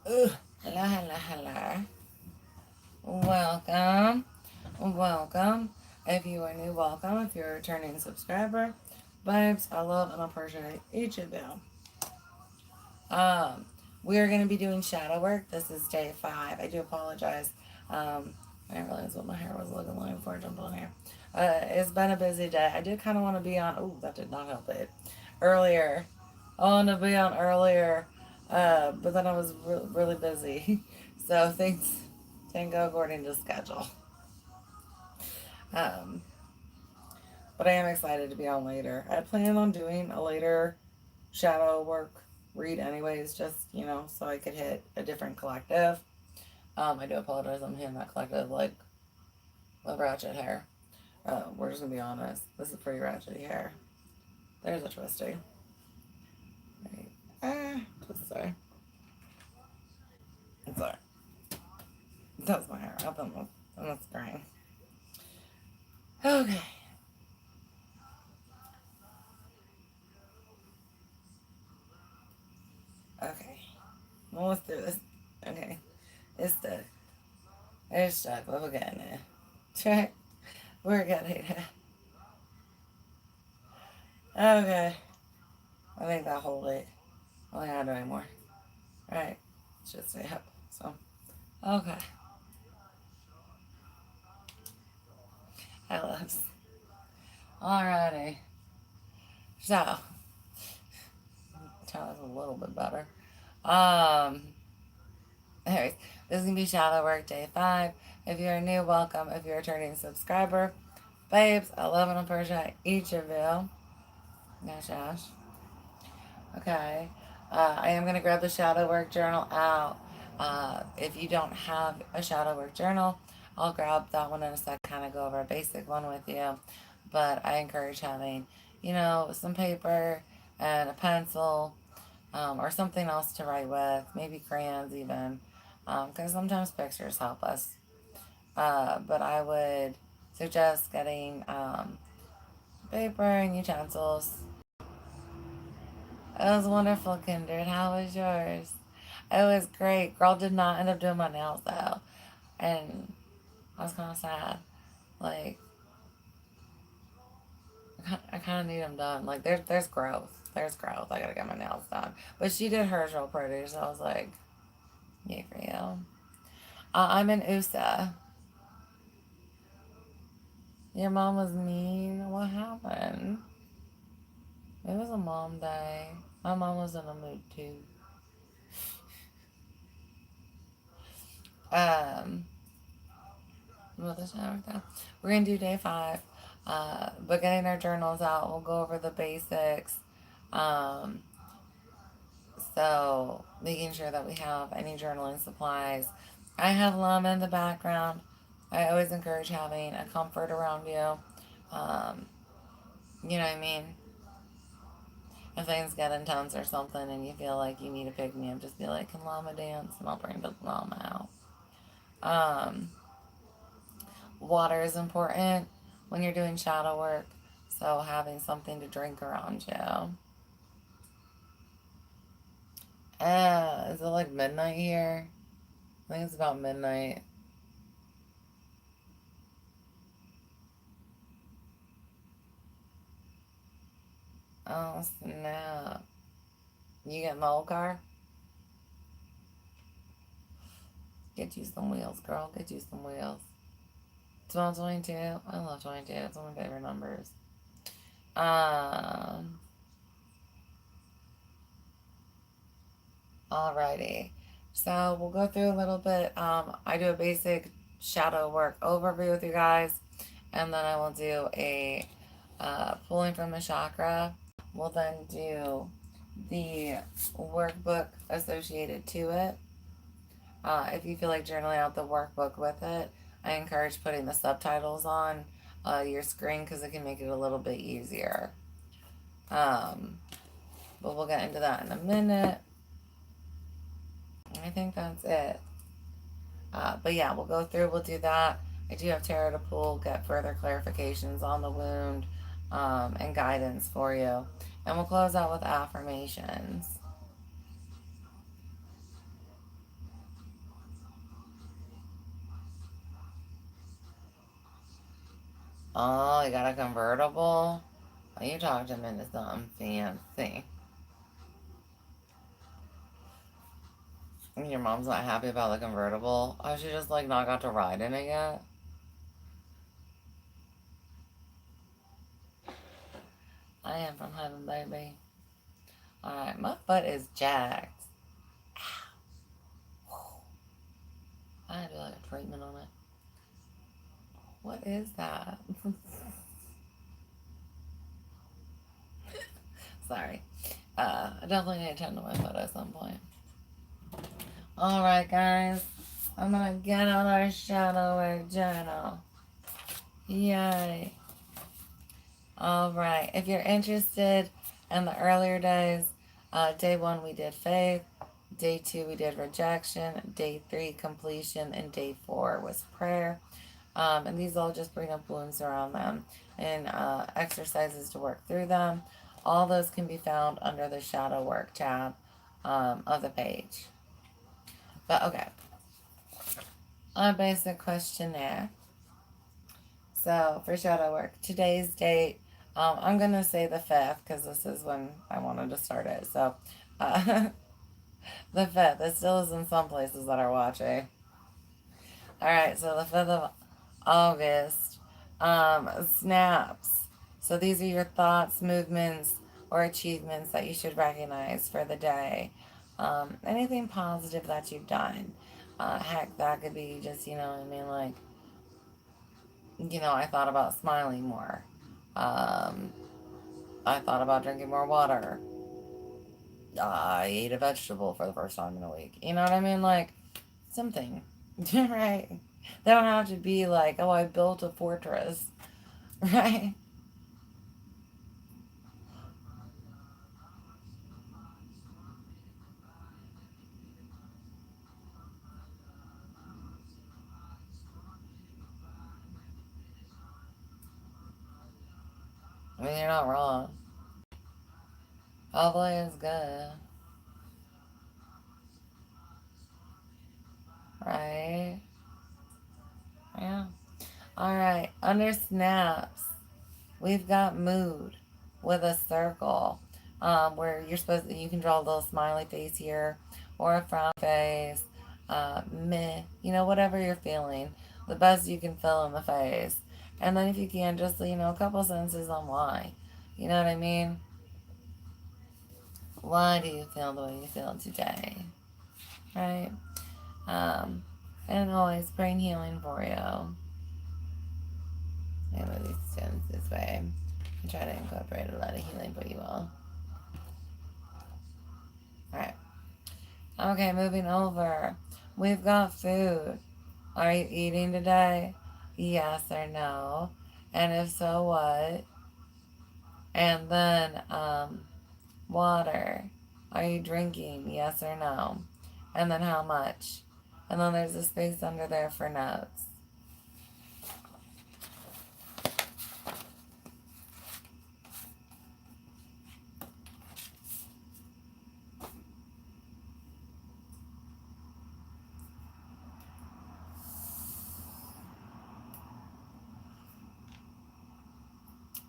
Ugh. Hello, hello, hello. Welcome. Welcome. If you are new, welcome. If you're a returning subscriber, babes, I love and appreciate each of them. Um, we are going to be doing shadow work. This is day 5. I do apologize. I didn't realize what my hair was looking like before I jumped on here. It's been a busy day. I did kind of want to be on. Oh, that did not help it. Earlier. I wanted to be on earlier, but then I was really busy. So things didn't go according to schedule. Um, but I am excited to be on later. I plan on doing a later shadow work read anyways, just, so I could hit a different collective. I do apologize, I'm hitting that collective like a ratchet hair. We're just gonna be honest. This is pretty ratchety hair. There's a twisty. Right. Twist, sorry. Sorry. That's my hair. Up on the screen. Okay. Okay. Almost through this. Okay. It's stuck. It's stuck. But we're getting it. Check. We're getting it. Okay. I think that hold it. I don't think I do anymore. Alright. Should stay up. So. Okay. I love. Alrighty. So. Try this a little bit better. Um. Anyways, this is gonna be shadow work day 5. If you're new, welcome. If you're a returning subscriber, babes, I love and appreciate each of you. Nash Ash. Okay. I am gonna grab the shadow work journal out. If you don't have a shadow work journal, I'll grab that one in a sec. Kind of go over a basic one with you. But I encourage having, some paper and a pencil, or something else to write with, maybe crayons even, because sometimes pictures help us. But I would suggest getting paper and utensils. It was wonderful, Kindred. How was yours? It was great. Girl did not end up doing my nails though, and I was kind of sad. Like, I kind of need them done. Like, there's growth. There's growth. I gotta get my nails done. But she did hers real pretty, so I was like, yay for you. I'm in USA. Your mom was mean. What happened? It was a mom day. My mom was in a mood too. Um, well, this we're gonna do day 5. But getting our journals out, we'll go over the basics. Um, so making sure that we have any journaling supplies. I have llama in the background. I always encourage having a comfort around you. Um, you know what I mean? If things get intense or something and you feel like you need a pick me up, just be like, can llama dance? And I'll bring the llama out. Water is important when you're doing shadow work. So having something to drink around you. Is it like midnight here? I think it's about midnight. Oh, snap. You get in the old car? Get you some wheels, girl. Get you some wheels. 1222. I love 22. It's one of my favorite numbers. Um, Alrighty. So we'll go through a little bit. I do a basic shadow work overview with you guys, and then I will do a pulling from a chakra. We'll then do the workbook associated to it. If you feel like journaling out the workbook with it, I encourage putting the subtitles on your screen because it can make it a little bit easier. But we'll get into that in a minute. I think that's it. But yeah, we'll go through, we'll do that. I do have tarot to pull, get further clarifications on the wound, and guidance for you. And we'll close out with affirmations. Oh, you got a convertible? Oh, you talked him into something fancy. Your mom's not happy about the convertible? Oh, she just like not got to ride in it yet? I am from heaven, baby. Alright, my foot is jacked. I had to do like a treatment on it. What is that? Sorry. I definitely need to tend to my foot at some point. Alright, guys. I'm gonna get on our shadow work journal. Yay. Alright. If you're interested in the earlier days, day 1 we did faith. Day 2 we did rejection. Day 3 completion. And day 4 was prayer. And these all just bring up wounds around them and exercises to work through them. All those can be found under the shadow work tab of the page. But okay, a basic questionnaire. So for shadow work, today's date, I'm going to say the 5th because this is when I wanted to start it. So the 5th, it still is in some places that are watching. All right, so the 5th of August, snaps. So these are your thoughts, movements, or achievements that you should recognize for the day. Anything positive that you've done. Heck, that could be just, I mean, like, I thought about smiling more. Um, I thought about drinking more water. I ate a vegetable for the first time in a week. You know what I mean? Like, something. Right? They don't have to be like, oh, I built a fortress. Right? I mean, you're not wrong. Hopefully it's good. Right? Yeah. Alright. Under snaps, we've got mood with a circle. Where you can draw a little smiley face here or a frown face. Meh. Whatever you're feeling. The best you can fill in the face. And then if you can, just, a couple sentences on why. You know what I mean? Why do you feel the way you feel today? Right? Um, and always brain healing for you. I love these stones this way. I try to incorporate a lot of healing for you all. Alright. Okay, moving over. We've got food. Are you eating today? Yes or no? And if so, what? And then, water. Are you drinking? Yes or no? And then how much? And then there's a space under there for notes.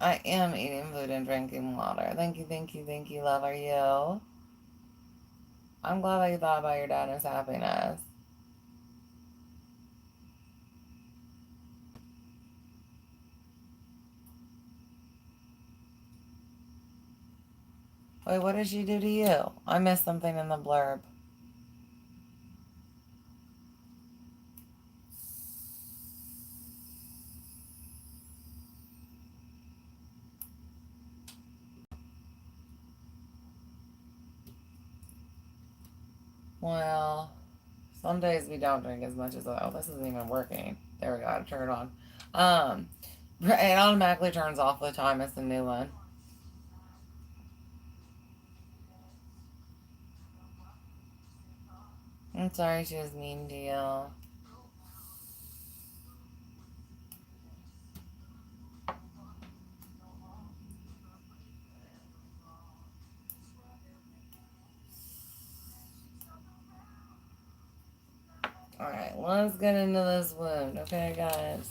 I am eating food and drinking water. Thank you, love. Are you? I'm glad that you thought about your dad and his happiness. Wait, what did she do to you? I missed something in the blurb. Well, some days we don't drink as much as, oh, this isn't even working. There we go, I turn it on. Um, it automatically turns off the time it's a new one. I'm sorry she was mean to you. Alright, let's get into this wound, okay, guys?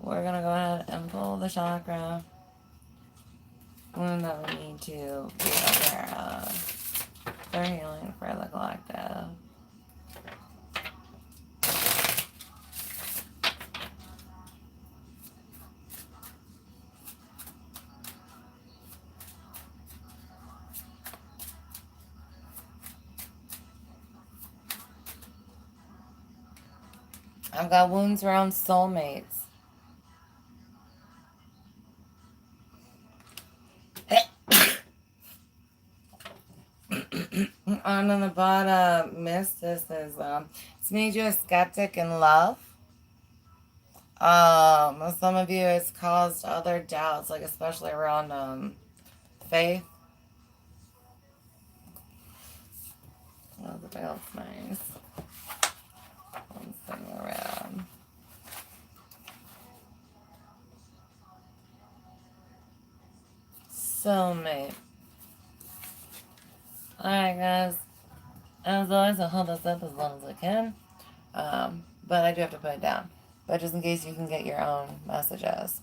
we're going to go ahead and pull the chakra wound that we need to be aware of for healing for the collective. I've got wounds around soulmates. On the bottom, mist, this is it's made you a skeptic in love. Some of you, it's caused other doubts, like especially around faith. Oh, the bell's nice. One thing around. Soulmate. Alright, guys. As always, I'll hold this up as long as I can. But I do have to put it down. But just in case you can get your own messages.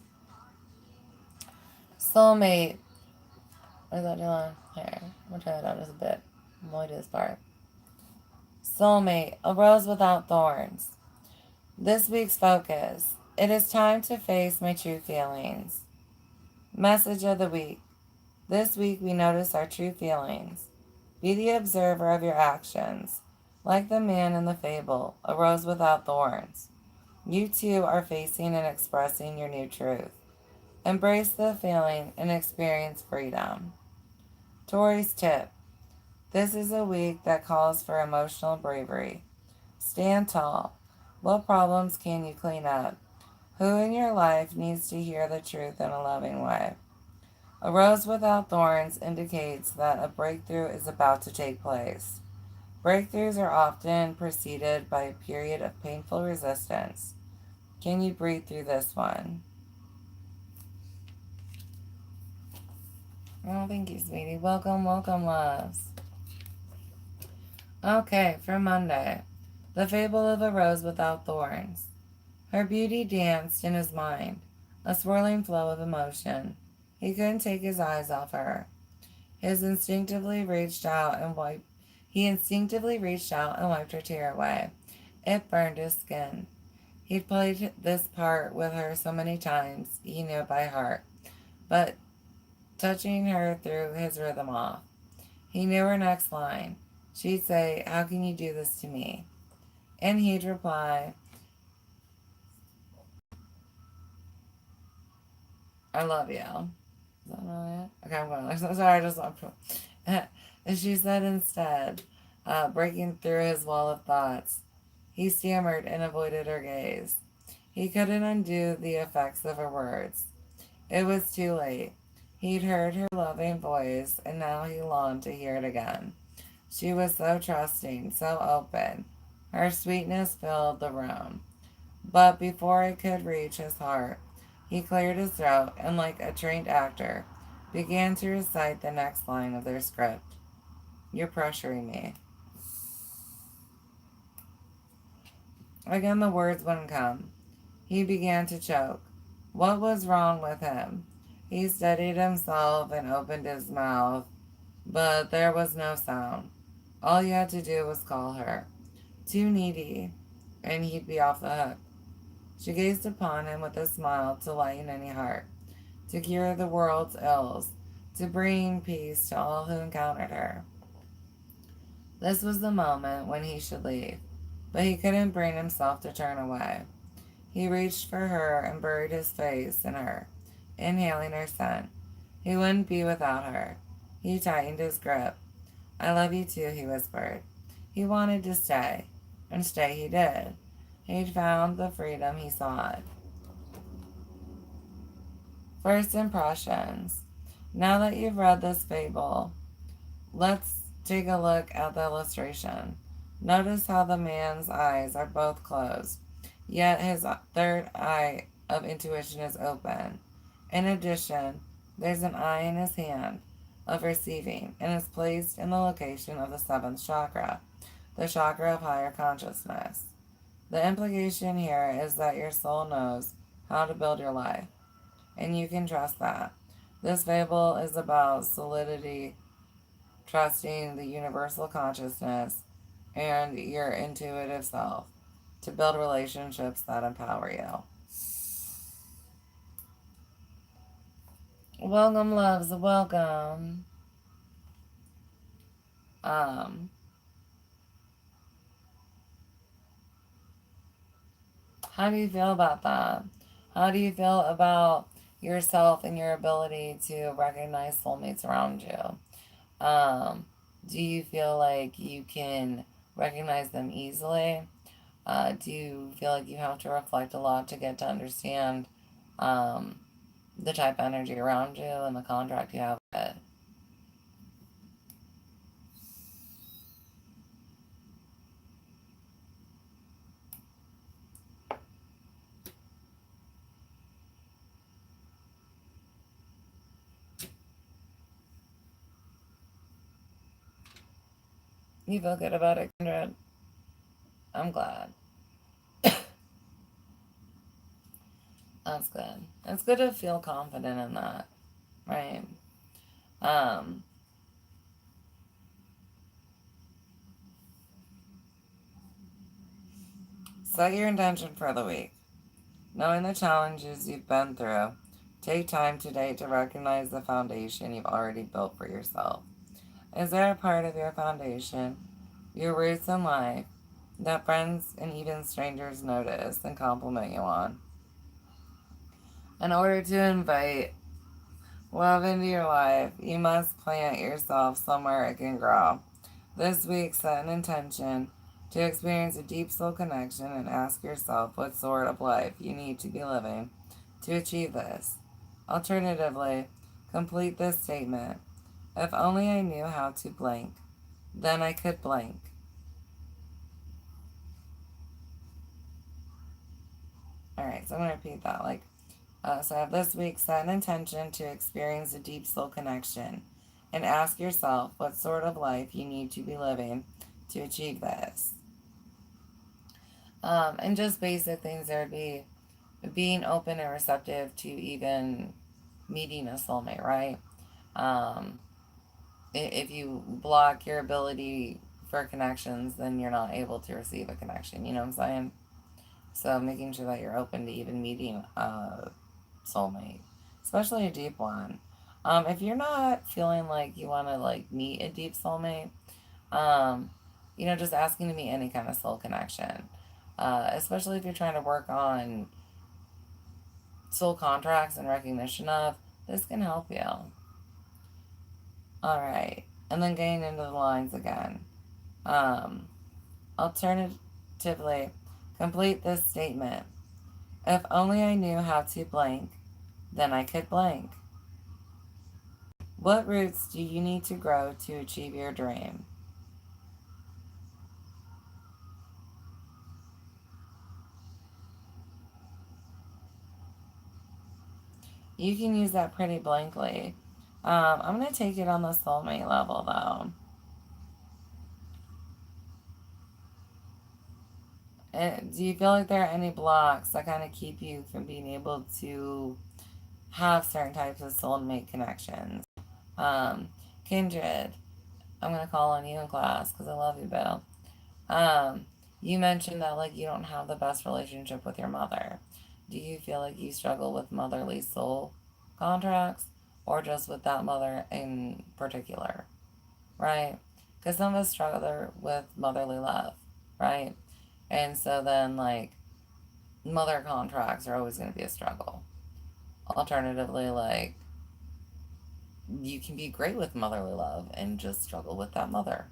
Soulmate. What is that doing? Here. I'm going to try it out just a bit. I'm going to do this part. Soulmate. A rose without thorns. This week's focus. It is time to face my true feelings. Message of the week. This week we notice our true feelings. Be the observer of your actions. Like the man in the fable, a rose without thorns. You too are facing and expressing your new truth. Embrace the feeling and experience freedom. Tori's tip. This is a week that calls for emotional bravery. Stand tall. What problems can you clean up? Who in your life needs to hear the truth in a loving way? A rose without thorns indicates that a breakthrough is about to take place. Breakthroughs are often preceded by a period of painful resistance. Can you breathe through this one? Oh, thank you, sweetie. Welcome, welcome, loves. Okay, for Monday. The fable of a rose without thorns. Her beauty danced in his mind, a swirling flow of emotion. He couldn't take his eyes off her. He instinctively reached out and wiped her tear away. It burned his skin. He'd played this part with her so many times, he knew it by heart. But touching her threw his rhythm off. He knew her next line. She'd say, "How can you do this to me?" And he'd reply, "I love you." Is that not it? Okay, I'm going. Sorry, I just want to. And she said instead, breaking through his wall of thoughts. He stammered and avoided her gaze. He couldn't undo the effects of her words. It was too late. He'd heard her loving voice, and now he longed to hear it again. She was so trusting, so open. Her sweetness filled the room. But before it could reach his heart, he cleared his throat and, like a trained actor, began to recite the next line of their script. "You're pressuring me." Again, the words wouldn't come. He began to choke. What was wrong with him? He steadied himself and opened his mouth, but there was no sound. All he had to do was call her. Too needy, and he'd be off the hook. She gazed upon him with a smile to lighten any heart, to cure the world's ills, to bring peace to all who encountered her. This was the moment when he should leave, but he couldn't bring himself to turn away. He reached for her and buried his face in her, inhaling her scent. He wouldn't be without her. He tightened his grip. "I love you too," he whispered. He wanted to stay, and stay he did. He'd found the freedom he sought. First impressions. Now that you've read this fable, let's take a look at the illustration. Notice how the man's eyes are both closed, yet his third eye of intuition is open. In addition, there's an eye in his hand of receiving, and is placed in the location of the seventh chakra, the chakra of higher consciousness. The implication here is that your soul knows how to build your life. And you can trust that. This fable is about solidity, trusting the universal consciousness and your intuitive self to build relationships that empower you. Welcome, loves, welcome. Um, how do you feel about that? How do you feel about yourself and your ability to recognize soulmates around you? Do you feel like you can recognize them easily? Do you feel like you have to reflect a lot to get to understand um, the type of energy around you and the contract you have with it? You feel good about it, Kindred? I'm glad. That's good. It's good to feel confident in that, right? Um, Set your intention for the week. Knowing the challenges you've been through, take time today to recognize the foundation you've already built for yourself. Is there a part of your foundation, your roots in life, that friends and even strangers notice and compliment you on? In order to invite love into your life, you must plant yourself somewhere it can grow. This week, set an intention to experience a deep soul connection and ask yourself what sort of life you need to be living to achieve this. Alternatively, complete this statement. If only I knew how to blank, then I could blank. Alright, so I'm going to repeat that. So I have this week, set an intention to experience a deep soul connection and ask yourself what sort of life you need to be living to achieve this. And just basic things there would be being open and receptive to even meeting a soulmate, right? Um, if you block your ability for connections, then you're not able to receive a connection. You know what I'm saying? So making sure that you're open to even meeting a soulmate, especially a deep one. If you're not feeling like you want to like meet a deep soulmate, um, just asking to meet any kind of soul connection, especially if you're trying to work on soul contracts and recognition of, this can help you. All right, and then getting into the lines again. Um, Alternatively, complete this statement. If only I knew how to blank, then I could blank. What roots do you need to grow to achieve your dream? You can use that pretty blankly. I'm going to take it on the soulmate level though. And do you feel like there are any blocks that kind of keep you from being able to have certain types of soulmate connections? Um, Kindred, I'm going to call on you in class because I love you, Bill. You mentioned that like you don't have the best relationship with your mother. Do you feel like you struggle with motherly soul contracts or just with that mother in particular, right? Because some of us struggle with motherly love, right? And so then like mother contracts are always going to be a struggle. Alternatively, like you can be great with motherly love and just struggle with that mother,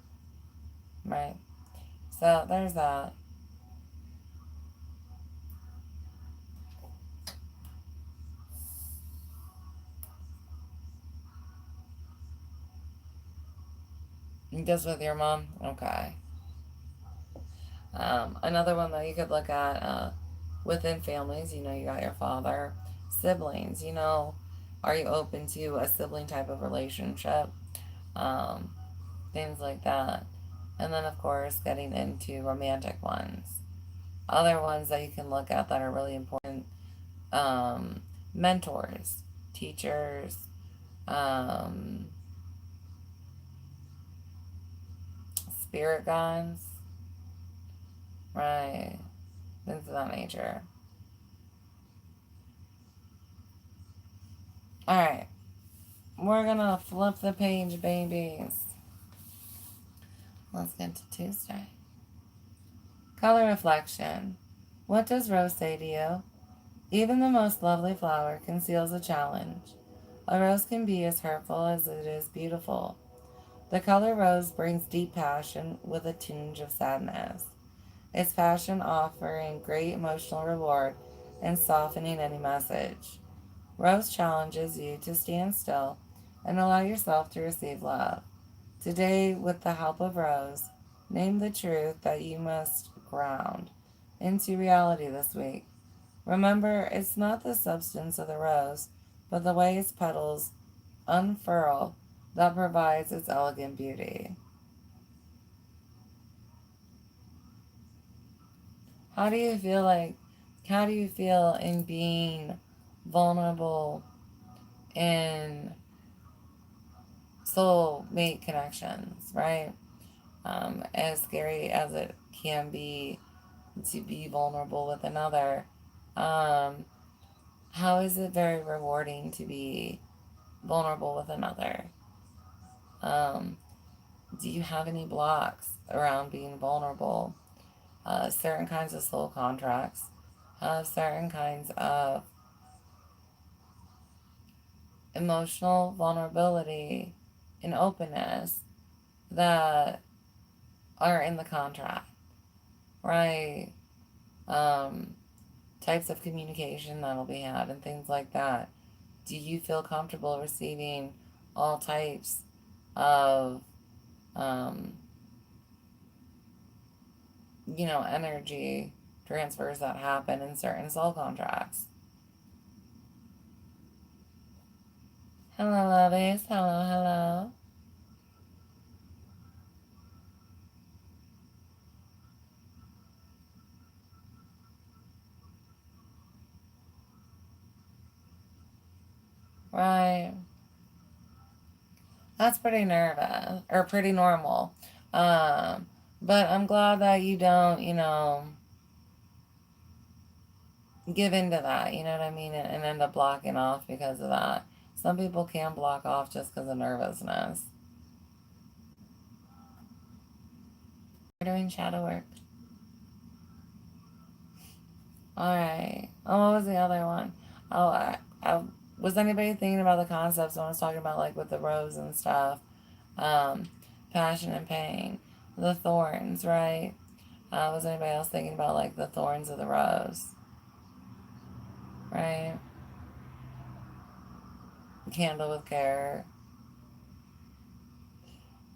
right? So there's that. Just with your mom? Okay. Another one that you could look at within families, you got your father, siblings, are you open to a sibling type of relationship? Um, Things like that. And then, of course, getting into romantic ones. Other ones that you can look at that are really important mentors, teachers, um, spirit guides, right? Things of that nature. All right, we're gonna flip the page, babies. Let's get to Tuesday. Color reflection. What does Rose say to you? Even the most lovely flower conceals a challenge. A rose can be as hurtful as it is beautiful. The color rose brings deep passion with a tinge of sadness. Its passion offering great emotional reward and softening any message. Rose challenges you to stand still and allow yourself to receive love. Today, with the help of Rose, name the truth that you must ground into reality this week. Remember, it's not the substance of the rose, but the way its petals unfurl that provides its elegant beauty. How do you feel like, how do you feel in being vulnerable in soulmate connections, right? As scary as it can be to be vulnerable with another, um, how is it very rewarding to be vulnerable with another? Um, do you have any blocks around being vulnerable? Certain kinds of soul contracts have certain kinds of emotional vulnerability and openness that are in the contract, right? Um, Types of communication that'll be had and things like that. Do you feel comfortable receiving all types of, um, energy transfers that happen in certain soul contracts? Hello, lovies. Hello, hello. Right. That's pretty nervous or pretty normal. Um, but I'm glad that you don't, give into that, you know what I mean, and end up blocking off because of that. Some people can block off just because of nervousness. We're doing shadow work. All right. Oh, what was the other one? Oh, was anybody thinking about the concepts when I was talking about like with the rose and stuff? Um, Passion and pain, the thorns, right? Was anybody else thinking about like the thorns of the rose, right? Candle with care,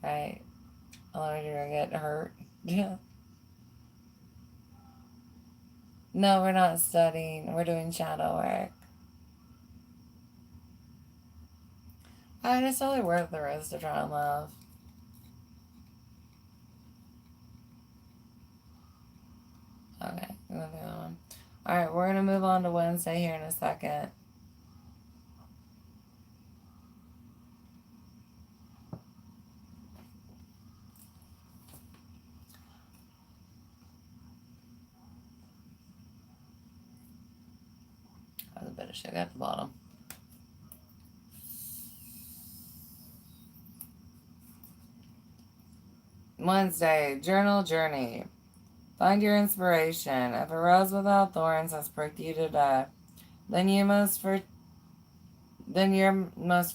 right? Otherwise you're gonna get hurt. Yeah. No, we're not studying. We're doing shadow work. It's totally worth the risk to try and love. Okay, moving on. All right, we're gonna move on to Wednesday here in a second. There's a bit of sugar at the bottom. Wednesday, journal journey. Find your inspiration. If a rose without thorns has pricked you to death, then you're most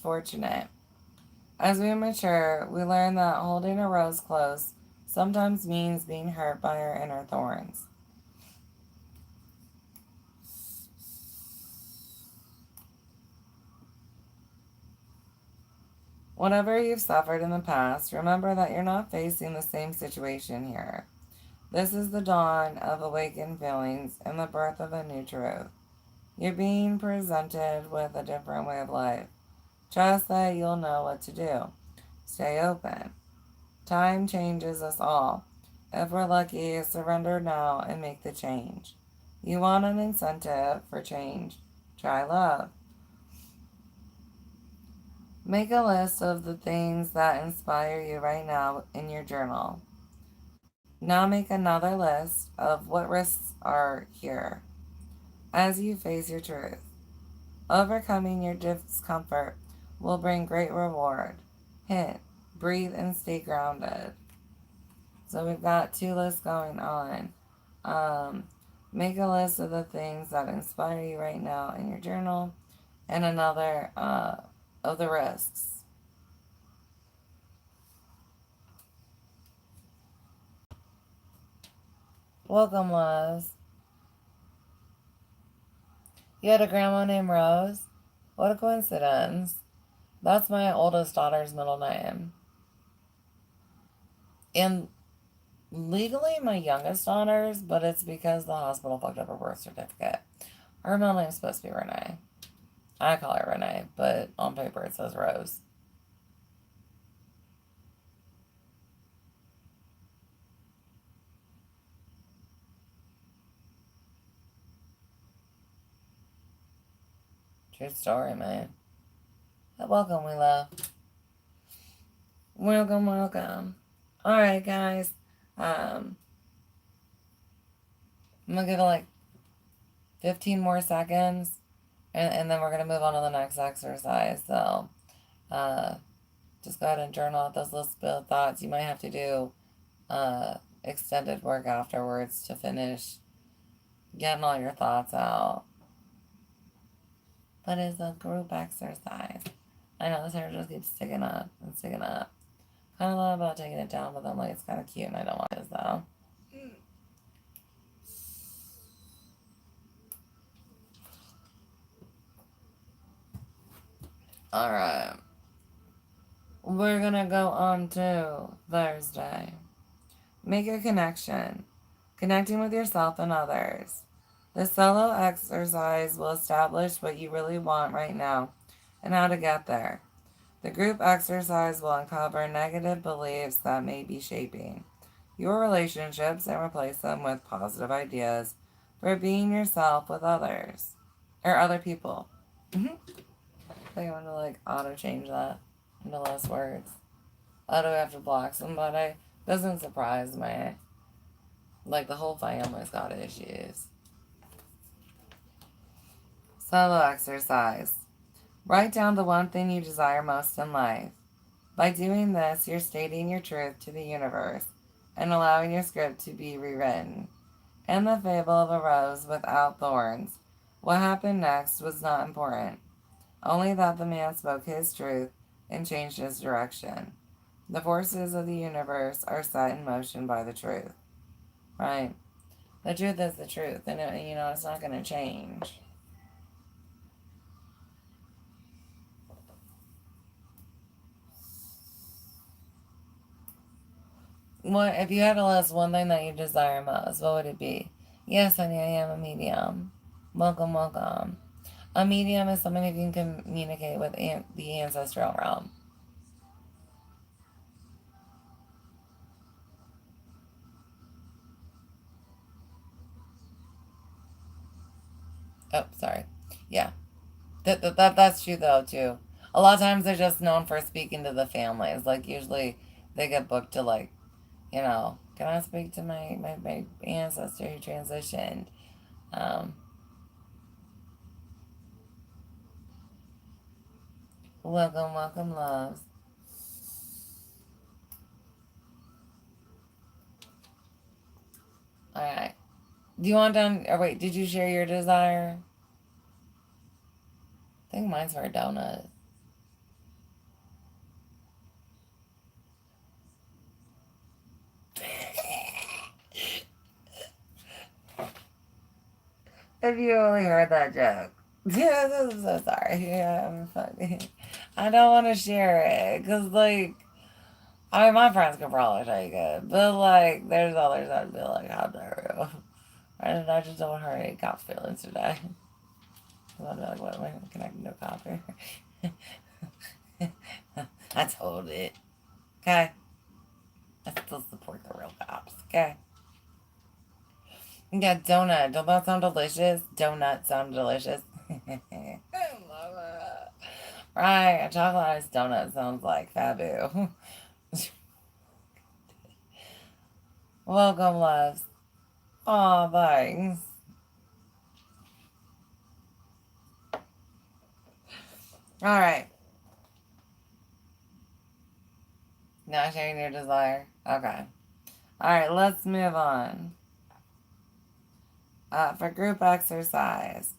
fortunate. As we mature, we learn that holding a rose close sometimes means being hurt by our inner thorns. Whatever you've suffered in the past, remember that you're not facing the same situation here. This is the dawn of awakened feelings and the birth of a new truth. You're being presented with a different way of life. Trust that you'll know what to do. Stay open. Time changes us all. If we're lucky, surrender now and make the change. You want an incentive for change. Try love. Make a list of the things that inspire you right now in your journal. Now make another list of what risks are here as you face your truth. Overcoming your discomfort will bring great reward. Hint, breathe and stay grounded. So we've got two lists going on. Make a list of the things that inspire you right now in your journal, and another of the risks. Welcome, loves. You had a grandma named Rose? What a coincidence. That's my oldest daughter's middle name. And legally my youngest daughter's, but it's because the hospital fucked up her birth certificate. Her middle name's supposed to be Renee. I call her Renee, but on paper it says Rose. True story, man. Welcome, we love. Welcome, welcome. Alright, guys. I'm gonna give it like 15 more seconds, and then we're gonna move on to the next exercise. So, just go ahead and journal out those little spill thoughts. You might have to do extended work afterwards to finish getting all your thoughts out. But it's a group exercise. I know this hair just keeps sticking up and sticking up. Kind of thought about taking it down, but I'm like, it's kind of cute and I don't want this though. Alright. We're gonna go on to Thursday. Make a connection. Connecting with yourself and others. The solo exercise will establish what you really want right now and how to get there. The group exercise will uncover negative beliefs that may be shaping your relationships and replace them with positive ideas for being yourself with others or other people. I think I'm gonna like auto change that into less words. I do have to block somebody. Doesn't surprise me. Like the whole family's got issues. Solo exercise. Write down the one thing you desire most in life. By doing this, you're stating your truth to the universe and allowing your script to be rewritten. In the fable of a rose without thorns, what happened next was not important, only that the man spoke his truth and changed his direction. The forces of the universe are set in motion by the truth. Right? The truth is the truth, and it's not going to change. What if you had to list one thing that you desire most? What would it be? Yes, honey, I am a medium. Welcome, welcome. A medium is someone who can communicate with the ancestral realm. Oh, sorry. Yeah, that's true though too. A lot of times they're just known for speaking to the families. Like usually they get booked to like, can I speak to my ancestor who transitioned? Um, welcome, welcome, loves. All right. Do you want done? Or wait, did you share your desire? I think mine's for a donut. If you only heard that joke. Yeah, I'm so sorry. Yeah, I'm fucking. I don't want to share it because, like, I mean, my friends could probably take it, but like, there's others that'd be like, "How dare you?" I just don't want to hurt any cop's feelings today. I'd be like, "What am I connecting to a cop here?" I told it. Okay, I still support the real cops. Okay. Yeah, donut. Don't that sound delicious? Donut sound delicious. I love it. Right, a chocolate iced donut sounds like Fabu. Welcome, loves. Aw, thanks. All right. Not sharing your desire. Okay. All right, let's move on. For group exercise,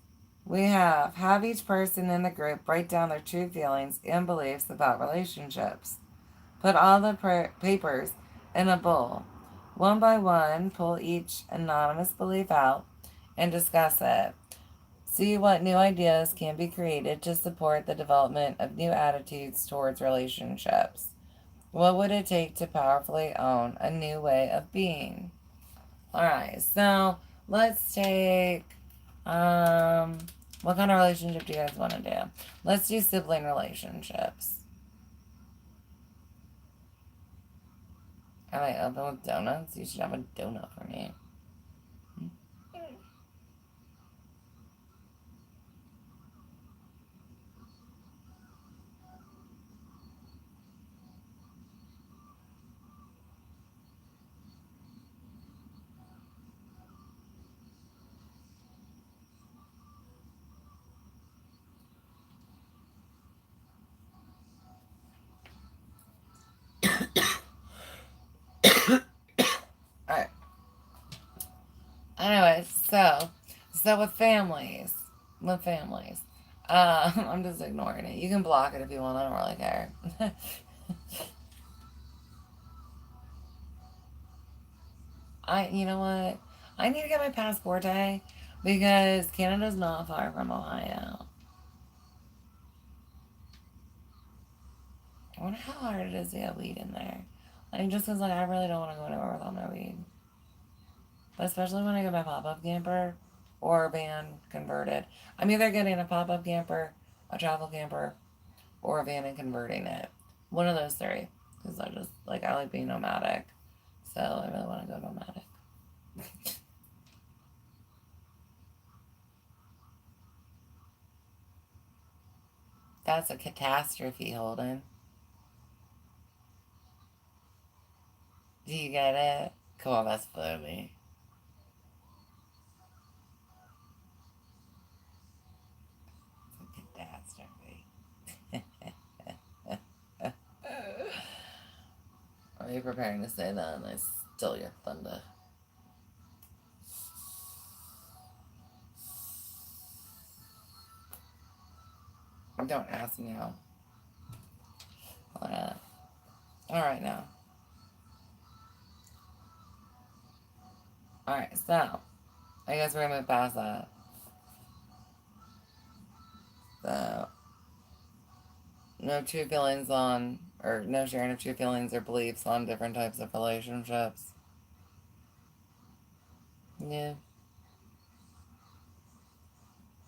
we have each person in the group break down their true feelings and beliefs about relationships. Put all the papers in a bowl. One by one, pull each anonymous belief out and discuss it. See what new ideas can be created to support the development of new attitudes towards relationships. What would it take to powerfully own a new way of being? All right, so let's take what kind of relationship do you guys want to do? Let's do sibling relationships. Am I open with donuts? You should have a donut for me. All right. Anyways, so with families, I'm just ignoring it. You can block it if you want. I don't really care. You know what? I need to get my passport day because Canada's not far from Ohio. I wonder how hard it is to get weed in there. Like, just because, like, I really don't want to go anywhere without no weed. But especially when I get my pop-up camper or van converted. I'm either getting a pop-up camper, a travel camper, or a van and converting it. One of those three. Because I like being nomadic. So I really want to go nomadic. That's a catastrophe, Holden. Do you get it? Come on, that's funny. It's a catastrophe. Are you preparing to say that and I steal your thunder? Don't ask me how. Alright now. Alright, so I guess we're gonna move past that. So no true feelings on or no sharing of true feelings or beliefs on different types of relationships. Yeah.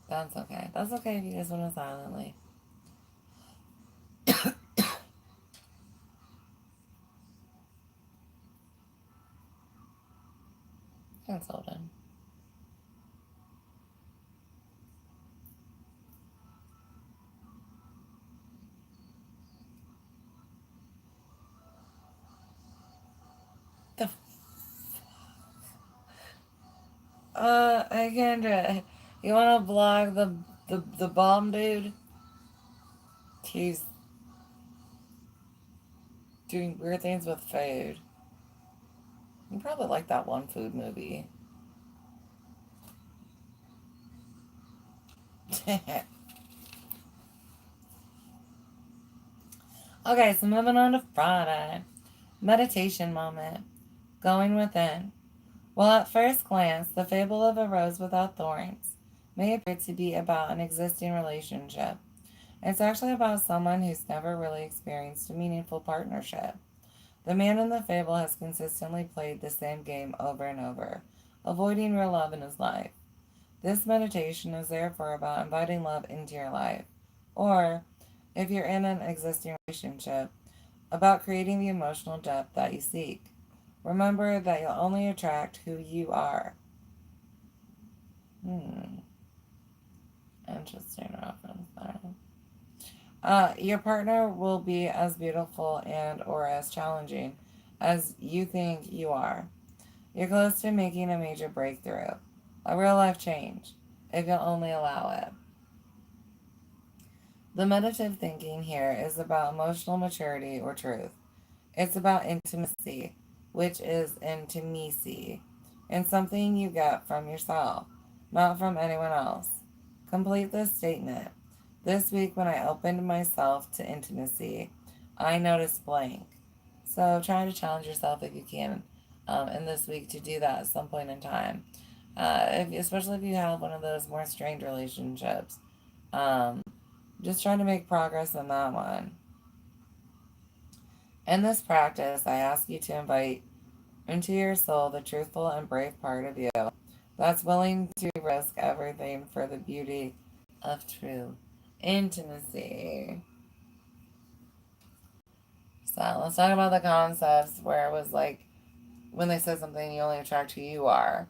That's okay. That's okay if you just want to silently. Consultant. The hey Kendra, you wanna blog the bomb dude? He's doing weird things with food. You probably like that one food movie. Okay, so moving on to Friday. Meditation moment. Going within. Well, at first glance, the fable of a rose without thorns may appear to be about an existing relationship. It's actually about someone who's never really experienced a meaningful partnership. The man in the fable has consistently played the same game over and over, avoiding real love in his life. This meditation is therefore about inviting love into your life, or, if you're in an existing relationship, about creating the emotional depth that you seek. Remember that you'll only attract who you are. Hmm. Interesting reference there. Your partner will be as beautiful and or as challenging as you think you are. You're close to making a major breakthrough, a real life change, if you'll only allow it. The meditative thinking here is about emotional maturity or truth. It's about intimacy, which is intimacy, and something you get from yourself, not from anyone else. Complete this statement. This week, when I opened myself to intimacy, I noticed blank. So try to challenge yourself if you can in this week to do that at some point in time. Especially if you have one of those more strained relationships. Um, just trying to make progress in that one. In this practice, I ask you to invite into your soul the truthful and brave part of you that's willing to risk everything for the beauty of true intimacy. So let's talk about the concepts where it was like when they said something, you only attract who you are.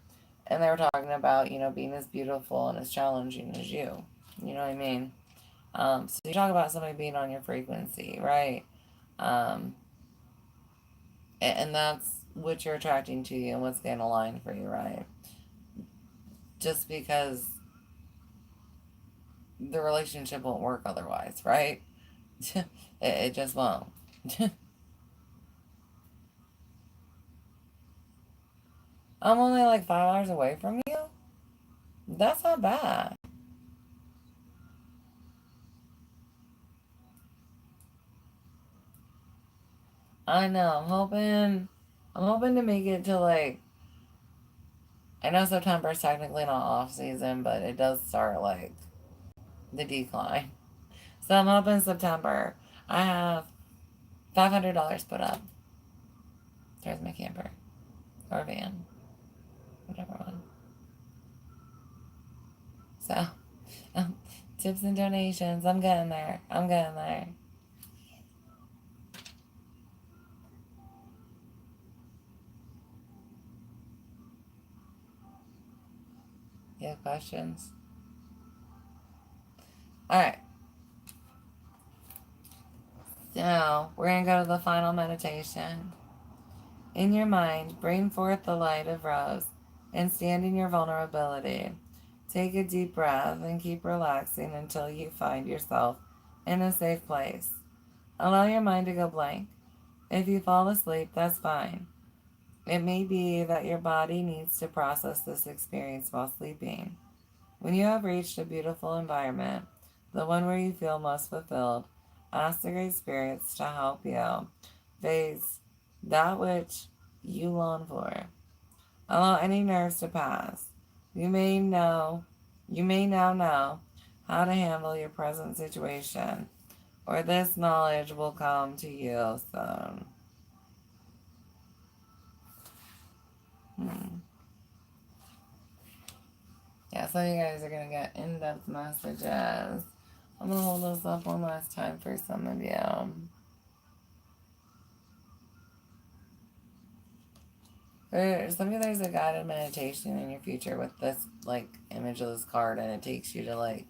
And they were talking about, being as beautiful and as challenging as you. You know what I mean? So you talk about somebody being on your frequency, right? Um, and that's what you're attracting to you and what's going to align for you, right? Just because the relationship won't work otherwise, right? It just won't. I'm only like 5 hours away from you? That's not bad. I know. I'm hoping to make it to like, I know September is technically not off season, but it does start like the decline. So I'm hoping September I have $500 put up towards my camper or van, whatever one. So, um, tips and donations. I'm getting there. I'm getting there. You have questions? All right. So we're gonna go to the final meditation. In your mind, bring forth the light of rose and stand in your vulnerability. Take a deep breath and keep relaxing until you find yourself in a safe place. Allow your mind to go blank. If you fall asleep, that's fine. It may be that your body needs to process this experience while sleeping. When you have reached a beautiful environment, the one where you feel most fulfilled, ask the Great Spirits to help you face that which you long for. Allow any nerves to pass. You may now know how to handle your present situation, or this knowledge will come to you soon. Yeah, some of you guys are going to get in-depth messages. I'm going to hold this up one last time for some of you. Some of you, there's a guided meditation in your future with this, like, image of this card, and it takes you to, like,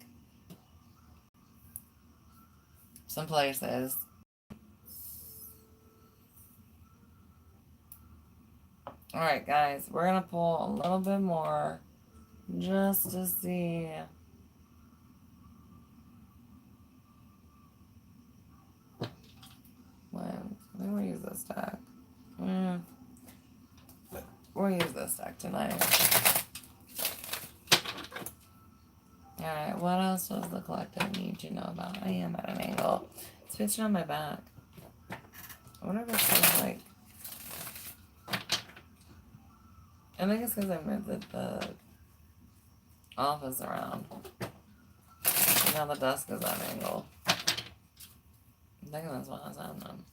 some places. Alright, guys, we're going to pull a little bit more just to see. We'll use this deck. We'll use this deck tonight. Alright, what else does the collective need to know about? I am at an angle. It's pitching on my back. I wonder if it's just like... I think it's because I moved the office around. And now the desk is at an angle. I'm thinking that's what has happened.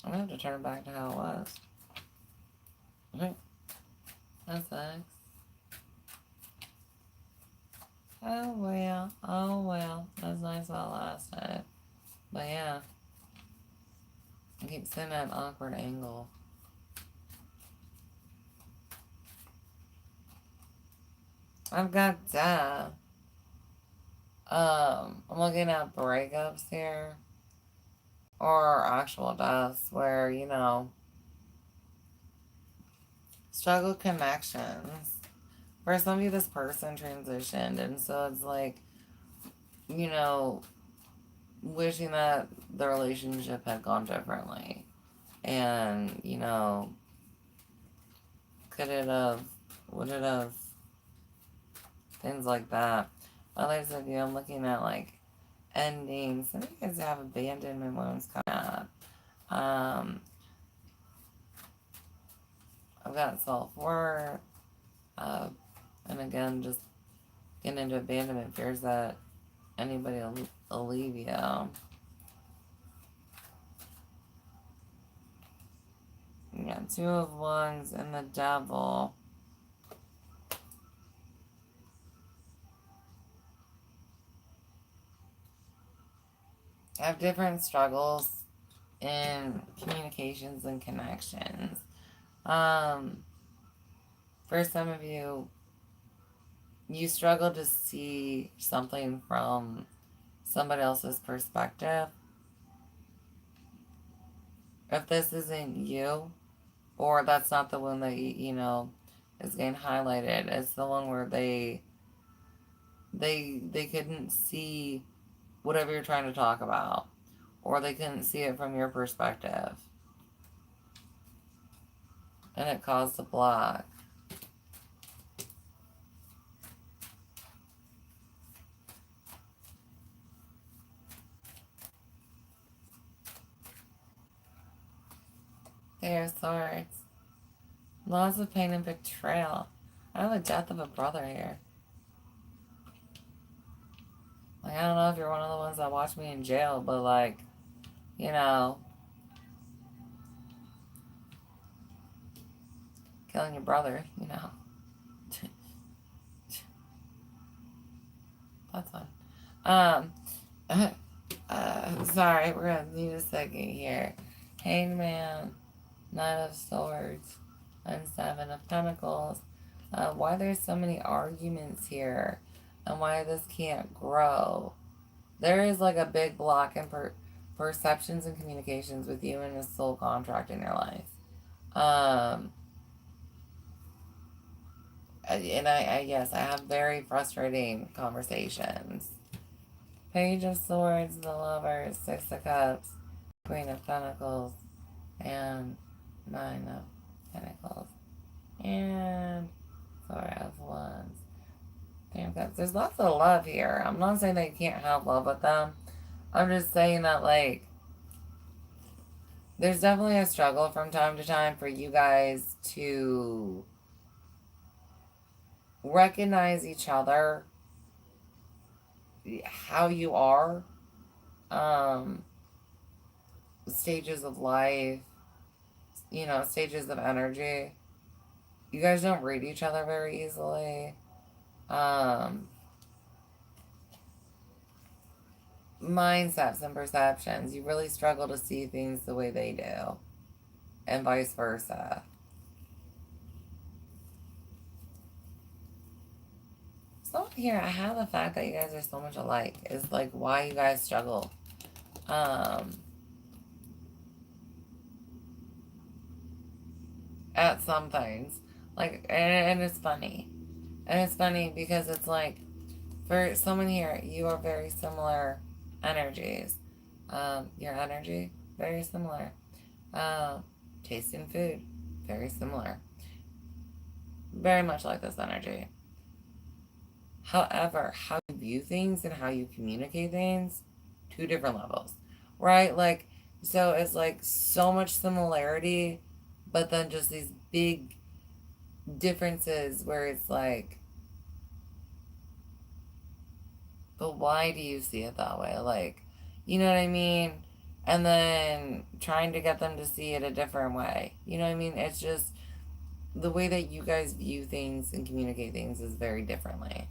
I'm gonna have to turn it back to how it was. Okay. That sucks. Oh well. That's nice while it lasted. But yeah. I keep sitting at an awkward angle. I've got I'm looking at breakups here or actual deaths where, struggle connections. For some of you, this person transitioned, and so it's like, you know, wishing that the relationship had gone differently. And, could it have, would it have, things like that. Others of you, I'm looking at like endings. Some of you guys have abandonment wounds coming up. Um, I've got self-worth. Uh, and again, just getting into abandonment fears that anybody will leave you. Yeah, Two of Wands and the Devil. I have different struggles in communications and connections. Um, for some of you, you struggle to see something from somebody else's perspective. If this isn't you, or that's not the one that is getting highlighted, it's the one where they couldn't see whatever you're trying to talk about, or they couldn't see it from your perspective, and it caused a block. There, Swords. Lots of pain and betrayal. I have a death of a brother here. Like, I don't know if you're one of the ones that watched me in jail, but like, you know, killing your brother, That's fun. Um, sorry, we're gonna need a second here. Hangman, Knight of Swords, and Seven of Pentacles. Why there's so many arguments here, and why this can't grow. There is like a big block in perceptions and communications with you and a soul contract in your life. Um, and yes, I have very frustrating conversations. Page of Swords, the Lovers, Six of Cups, Queen of Pentacles, and Nine of Pentacles, and Four of Wands. Damn Cups. There's lots of love here. I'm not saying that you can't have love with them. I'm just saying that, like, there's definitely a struggle from time to time for you guys to recognize each other, how you are, um, stages of life, stages of energy. You guys don't read each other very easily. Mindsets and perceptions. You really struggle to see things the way they do, and vice versa. So here, I have the fact that you guys are so much alike. Is like why you guys struggle. At some things. Like, and it's funny. And it's funny because it's like, for someone here, you are very similar energies. Your energy, very similar. Taste in food, very similar. Very much like this energy. However, how you view things and how you communicate things, two different levels, right? Like, so it's like so much similarity, but then just these big differences where it's like, but why do you see it that way? Like, you know what I mean? And then trying to get them to see it a different way. You know what I mean? It's just the way that you guys view things and communicate things is very differently.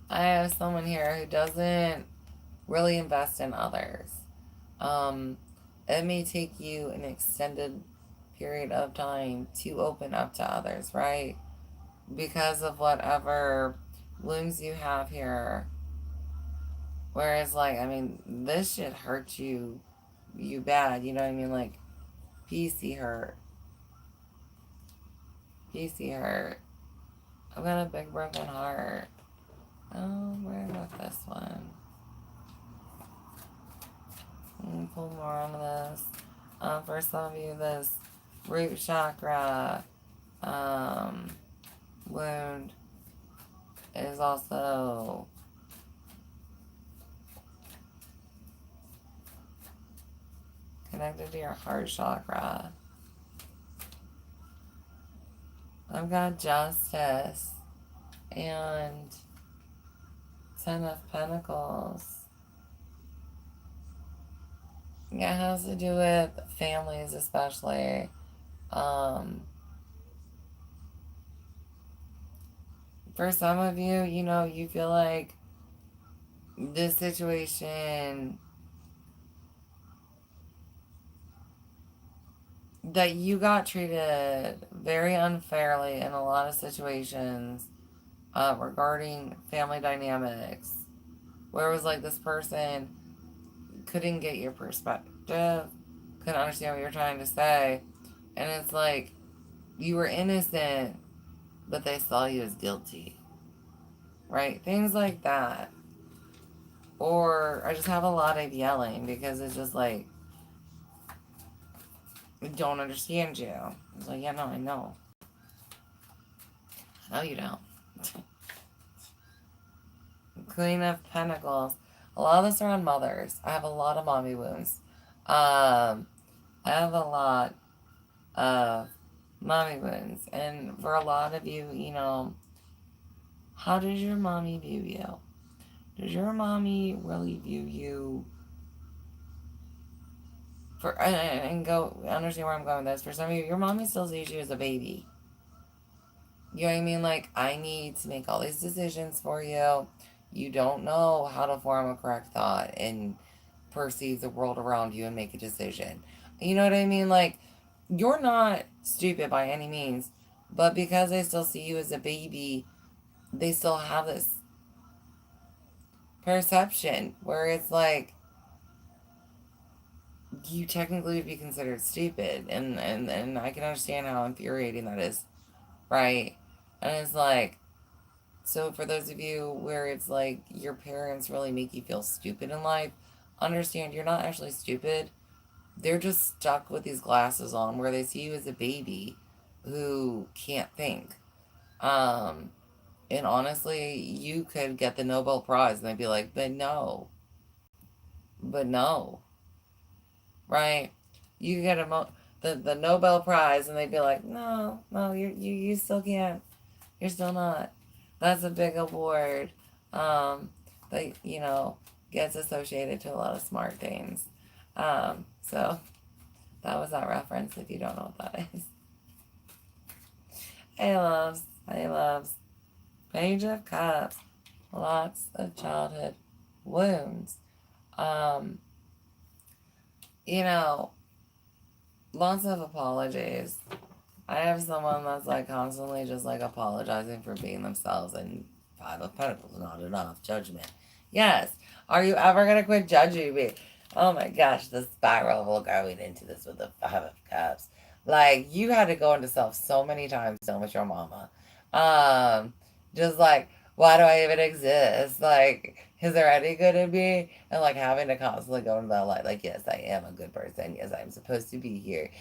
I have someone here who doesn't really invest in others. Um, it may take you an extended period of time to open up to others, right? Because of whatever wounds you have here. Whereas, like, I mean, this shit hurt you bad, you know what I mean? Like, PC hurt. PC hurt. I've got a big broken heart. Oh, where about this one? Let me pull more on this. For some of you, this root chakra wound is also connected to your heart chakra. I've got justice and Ten of Pentacles. Yeah, it has to do with families, especially. For some of you, you know, you feel like this situation that you got treated very unfairly in a lot of situations regarding family dynamics, where it was like this person couldn't get your perspective, couldn't understand what you're trying to say, and it's like you were innocent, but they saw you as guilty, right? Things like that. Or I just have a lot of yelling because it's just like, I don't understand you. It's like, yeah, no, I know. I know you don't. Queen of Pentacles. A lot of this are on mothers. I have a lot of mommy wounds. I have a lot of mommy wounds. And for a lot of you, you know, how does your mommy view you? Does your mommy really view you for and go understand where I'm going with this? For some of you, your mommy still sees you as a baby. You know what I mean? Like, I need to make all these decisions for you. You don't know how to form a correct thought and perceive the world around you and make a decision. You know what I mean? Like, you're not stupid by any means, but because they still see you as a baby, they still have this perception where it's like you technically would be considered stupid, and I can understand how infuriating that is, right? And it's like, so for those of you where it's like your parents really make you feel stupid in life, understand you're not actually stupid. They're just stuck with these glasses on where they see you as a baby who can't think. Um, and honestly, you could get the Nobel Prize and they'd be like, but no, right? You get the Nobel Prize and they'd be like, no, you still can't. You're still not. That's a big award that, you know, gets associated to a lot of smart things. So that was that reference if you don't know what that is. Hey, loves. Hey, loves. Page of Cups. Lots of childhood wounds. You know, lots of apologies. I have someone that's like constantly just like apologizing for being themselves, and Five of Pentacles, not enough. Judgment. Yes. Are you ever going to quit judging me? Oh my gosh, the spiral will going into this with the Five of Cups. Like, you had to go into self so many times dealing with your mama. Just like, why do I even exist? Like, is there any good in me? And like having to constantly go into that light, like, yes, I am a good person. Yes, I'm supposed to be here.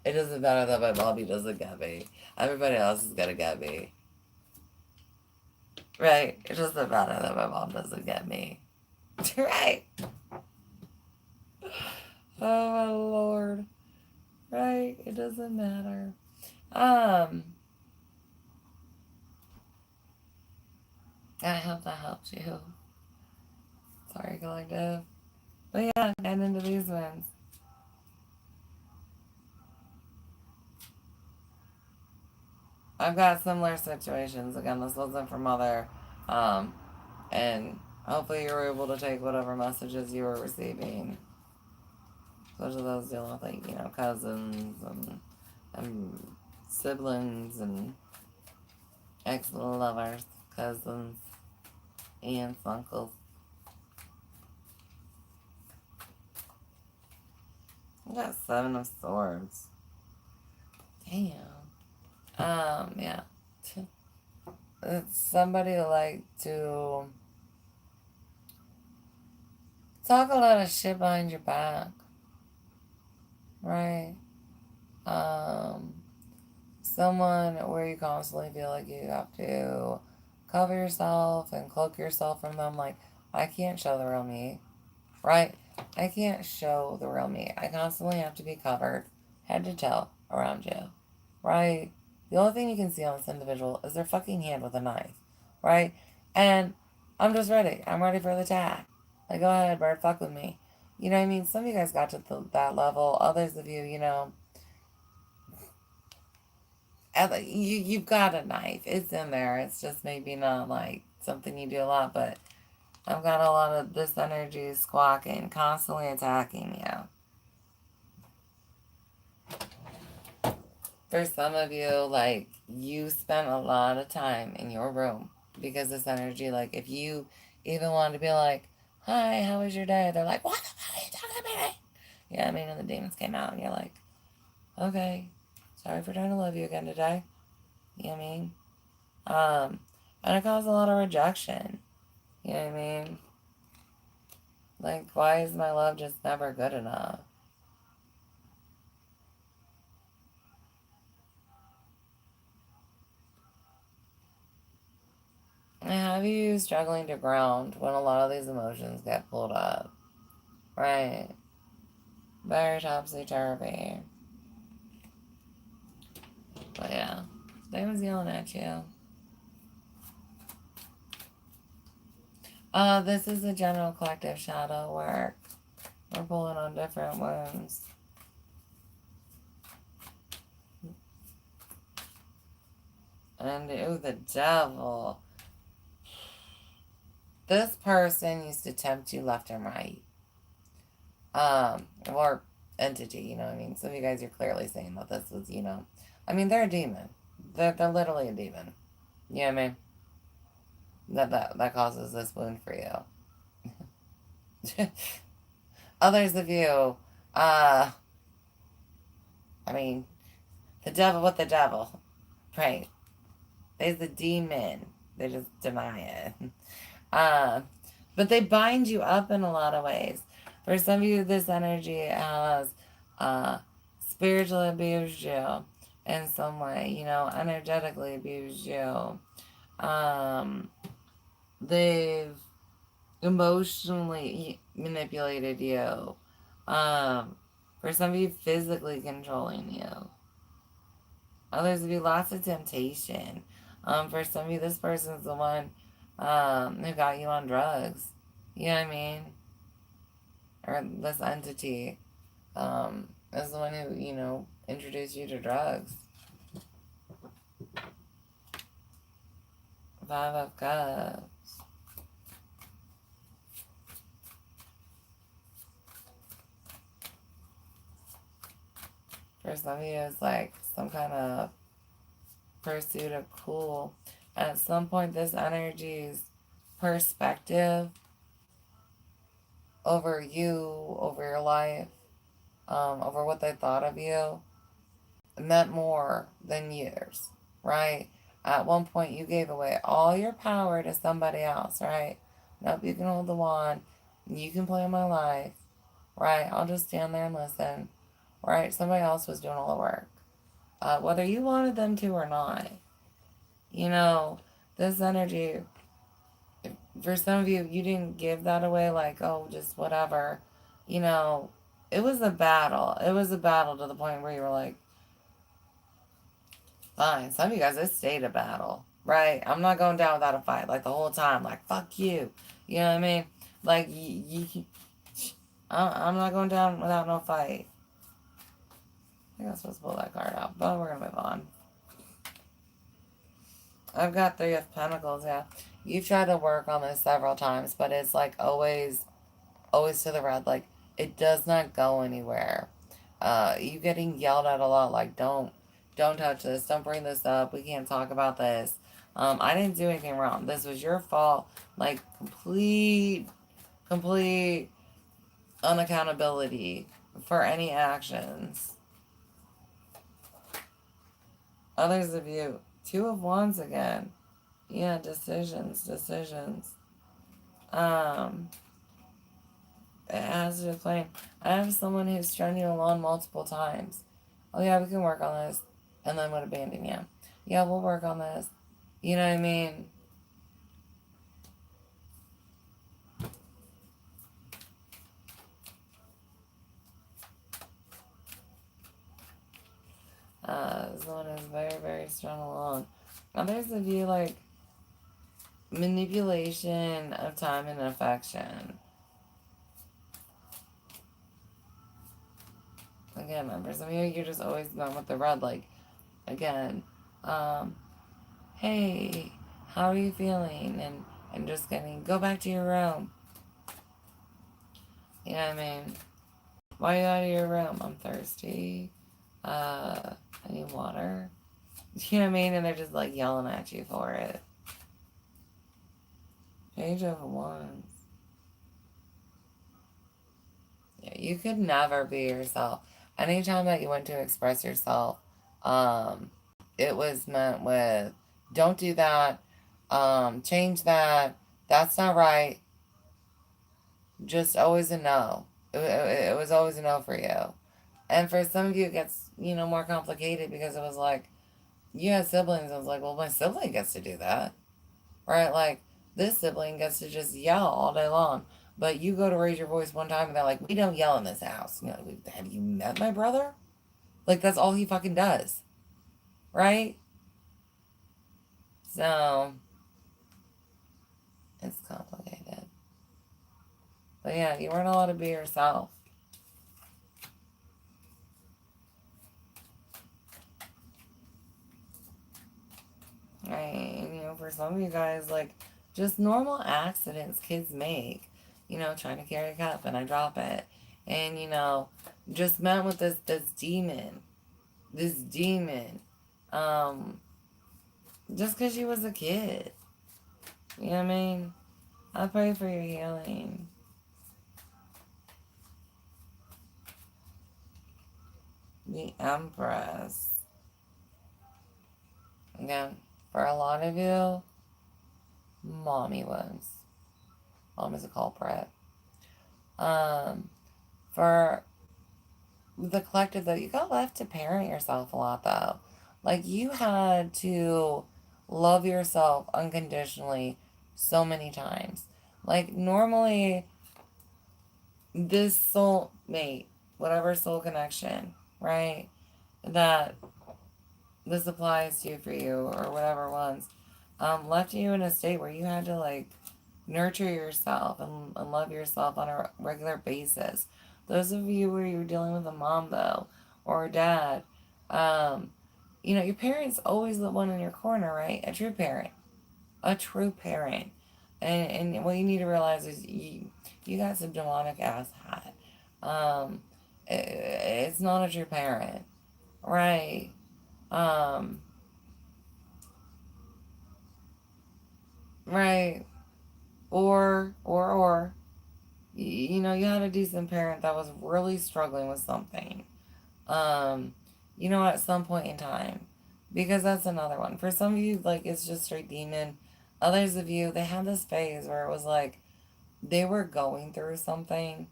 It doesn't matter that my mommy doesn't get me. Everybody else is gonna get me. Right? It doesn't matter that my mom doesn't get me. Right? Oh my lord. Right? It doesn't matter. I hope that helps you. Sorry, collective. But yeah, and into these ones. I've got similar situations. Again, this wasn't for mother. And hopefully you were able to take whatever messages you were receiving. especially those dealing with, like, cousins and siblings and ex-lovers, cousins, aunts, uncles. I got 7 of Swords. Damn. Yeah. It's somebody like to talk a lot of shit behind your back. Right? Someone where you constantly feel like you have to cover yourself and cloak yourself from them. Like, I can't show the real me. Right? I can't show the real me. I constantly have to be covered head to toe around you. Right? The only thing you can see on this individual is their fucking hand with a knife. Right? And I'm just ready. I'm ready for the attack. Like, go ahead, bird, fuck with me. You know what I mean? Some of you guys got to that level. Others of you, you've got a knife. It's in there. It's just maybe not like something you do a lot, but I've got a lot of this energy squawking, constantly attacking you. For some of you, like, you spent a lot of time in your room because this energy, like, if you even wanted to be like, hi, how was your day? They're like, what the fuck are you talking about? Yeah, I mean, and the demons came out and you're like, okay, sorry for trying to love you again today. You know what I mean? And it caused a lot of rejection. You know what I mean? Like, why is my love just never good enough? And have you struggling to ground when a lot of these emotions get pulled up? Right. Very topsy-turvy. But yeah, they was yelling at you. This is the general collective shadow work. We're pulling on different wounds. And, ooh, the devil. This person used to tempt you left and right. Or entity, you know what I mean? Some of you guys are clearly saying that this was, I mean, they're a demon. They're literally a demon. You know what I mean? That causes this wound for you. Others of you, I mean, the devil with the devil, right? There's the demon. They just deny it. But they bind you up in a lot of ways. For some of you, this energy has spiritually abused you in some way, energetically abused you. They've emotionally manipulated you. For some of you, physically controlling you. Others of you, lots of temptation. For some of you, this person's the one who got you on drugs. You know what I mean? Or this entity is the one who, introduced you to drugs. 5 of Cups. For some of you, it's like some kind of pursuit of cool. And at some point, this energy's perspective over you, over your life, over what they thought of you, meant more than yours, right? At one point, you gave away all your power to somebody else, right? Nope, you can hold the wand. You can play my life, right? I'll just stand there and listen, right? Somebody else was doing all the work. Whether you wanted them to or not, this energy, for some of you, you didn't give that away like, oh, just whatever. It was a battle. It was a battle to the point where you were like, fine. Some of you guys, it stayed a battle, right? I'm not going down without a fight, like the whole time, like, fuck you. You know what I mean? Like, I'm not going down without no fight. I think I'm supposed to pull that card out, but we're going to move on. I've got 3 of Pentacles, yeah. You've tried to work on this several times, but it's like always to the red. Like, It does not go anywhere. You getting yelled at a lot, like don't touch this, don't bring this up, we can't talk about this. I didn't do anything wrong. This was your fault. Like complete unaccountability for any actions. Others of you, two of wands again. Yeah, decisions. Um, it has to explain. I have someone who's strung you along multiple times. Oh yeah, we can work on this, and then would abandon you. Yeah, we'll work on this. You know what I mean? Someone is very, very strung along. Others of you, like, manipulation of time and affection. Again, for some of you, you're just always going with the red. Like, again, um, hey, how are you feeling? And just getting, go back to your room. You know what I mean? Why are you out of your room? I'm thirsty. I need water. You know what I mean? And they're just like yelling at you for it. Page of Wands. Yeah, you could never be yourself. Anytime that you went to express yourself, it was meant with don't do that, change that, that's not right. Just always a no. It was always a no for you. And for some of you, it gets, more complicated because it was like, you had siblings. I was like, well, my sibling gets to do that. Right? Like, this sibling gets to just yell all day long. But you go to raise your voice one time and they're like, we don't yell in this house. You're like, have you met my brother? Like, that's all he fucking does. Right? So, it's complicated. But yeah, you weren't allowed to be yourself. Right? And, for some of you guys, like, just normal accidents kids make. Trying to carry a cup and I drop it. And, just met with this demon. This demon. Um, just because she was a kid. You know what I mean? I pray for your healing. The Empress. Again, for a lot of you, mommy was. Mom is a culprit. For the collective, though, you got left to parent yourself a lot, though. Like, you had to love yourself unconditionally so many times. Like, normally, this soul mate, whatever soul connection, right, that this applies to for you or whatever ones, left you in a state where you had to, like, nurture yourself and love yourself on a regular basis. Those of you where you're dealing with a mom, though, or a dad, your parents always the one in your corner, right? A true parent. A true parent. And what you need to realize is you got some demonic ass hat. It's not a true parent. Right. Um, right. Or, you had a decent parent that was really struggling with something. Um, at some point in time. Because that's another one. For some of you, like, it's just straight demon. Others of you, they had this phase where it was like they were going through something.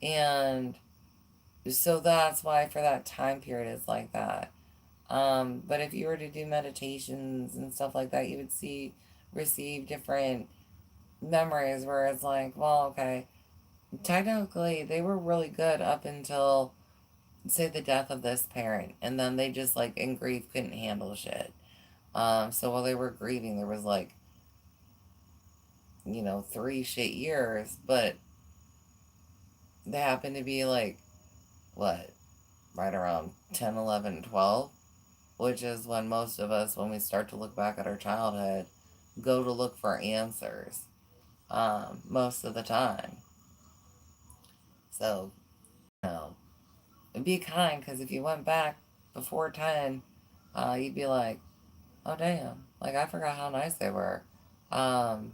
And so that's why for that time period it's like that. But if you were to do meditations and stuff like that, you would receive different memories where it's like, well, okay, technically they were really good up until, say, the death of this parent, and then they just, like, in grief couldn't handle shit. So while they were grieving, there was, like, 3 shit years, but they happened to be, like, what, right around 10, 11, 12, which is when most of us, when we start to look back at our childhood, go to look for answers, most of the time. So, you know, be kind, because if you went back before 10, you'd be like, oh damn, like I forgot how nice they were. Um,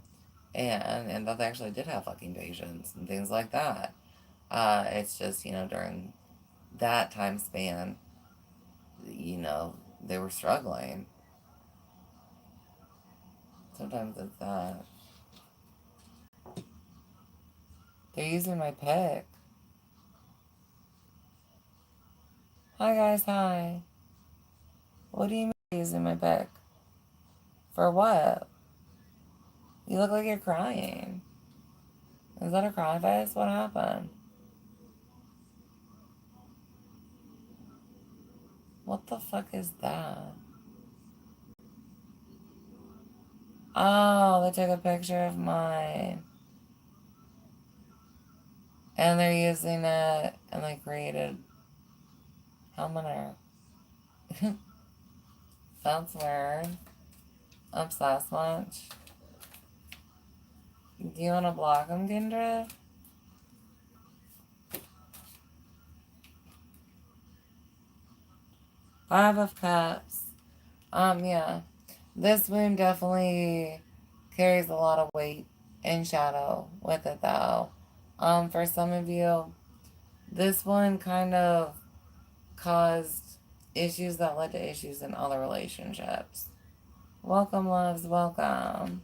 and that they actually did have fucking patience and things like that. It's just, during that time span, they were struggling. Sometimes it's that. They're using my pic. Hi guys, hi. What do you mean they're using my pic? For what? You look like you're crying. Is that a cry face? What happened? What the fuck is that? Oh, they took a picture of mine. And they're using it and they created how many? That's weird. Obsessed much. Do you want to block them, Kindred? 5 of Cups. Yeah. This moon definitely carries a lot of weight and shadow with it, though. For some of you, this one kind of caused issues that led to issues in other relationships. Welcome, loves. Welcome.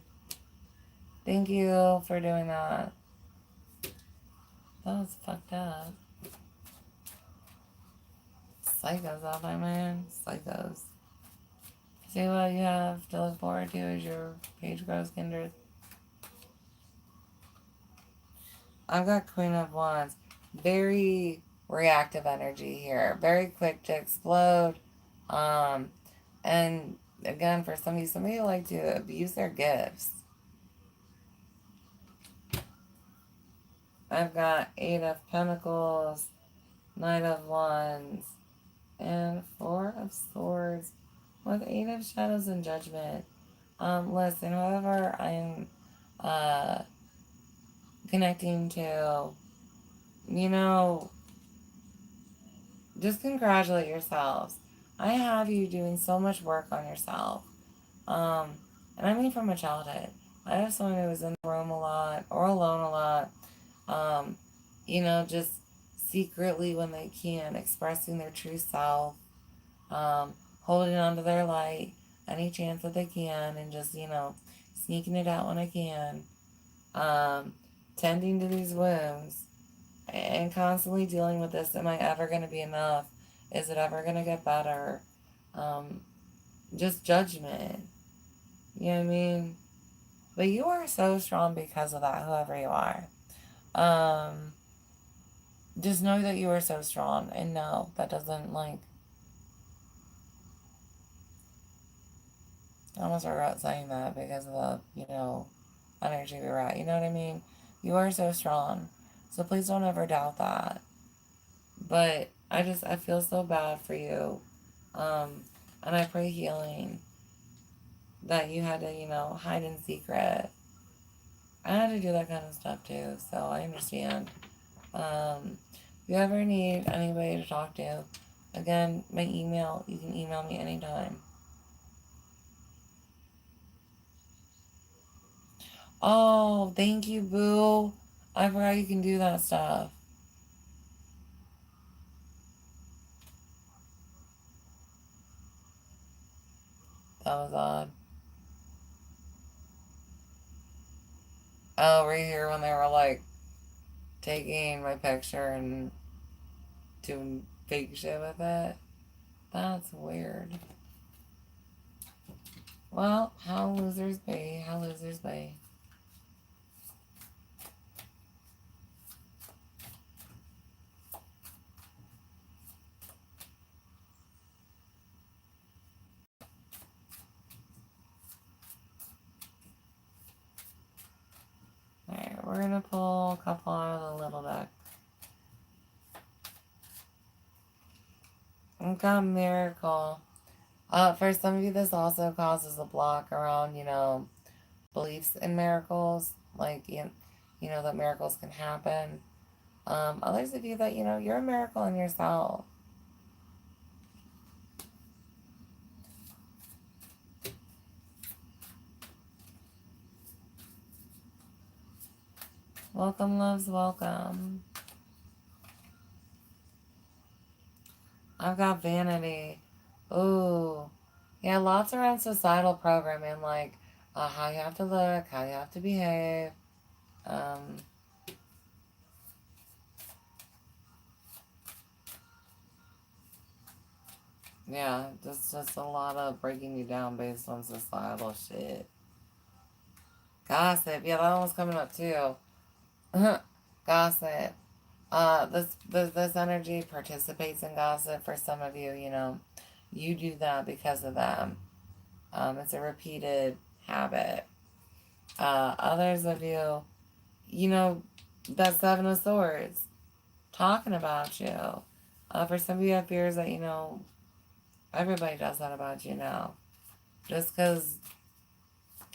Thank you for doing that. That was fucked up. Psychos out there, man. Psychos. See what you have to look forward to as your page grows, Kindred. I've got Queen of Wands. Very reactive energy here. Very quick to explode. Um, and again, for some of you like to abuse their gifts. I've got 8 of Pentacles, Knight of Wands, and 4 of Swords with 8 of Shadows and Judgment. Listen, whoever I'm uh, connecting to, you know, just congratulate yourselves. I have you doing so much work on yourself. Um, and I mean from a childhood. I have someone who was in the room a lot or alone a lot. Um, just secretly when they can, expressing their true self, holding on to their light any chance that they can, and just, sneaking it out when I can. Um, tending to these wounds and constantly dealing with this. Am I ever going to be enough? Is it ever going to get better? Um, just judgment. You know what I mean? But you are so strong because of that, whoever you are. Um, just know that you are so strong, and no, that doesn't like. I almost regret saying that because of the, energy we were at. You know what I mean? You are so strong. So please don't ever doubt that. But I feel so bad for you. Um, and I pray healing that you had to, hide in secret. I had to do that kind of stuff too, so I understand. If you ever need anybody to talk to, again, my email, you can email me anytime. Oh, thank you, boo. I forgot you can do that stuff. That was odd. Oh, right here when they were like taking my picture and doing fake shit with it. That's weird. Well, how losers be, how losers be. Alright, we're gonna pull a couple out of the little deck. We've got Miracle. For some of you, this also causes a block around, beliefs in miracles. Like, that miracles can happen. Others of you that, you're a miracle in yourself. Welcome, loves, welcome. I've got vanity. Ooh. Yeah, lots around societal programming, like how you have to look, how you have to behave. Um, yeah, just a lot of breaking you down based on societal shit. Gossip. Yeah, that one's coming up too. Gossip. This energy participates in gossip for some of you, You do that because of them. It's a repeated habit. Others of you, that Seven of Swords, talking about you. For some of you have fears that, everybody does that about you now. Just because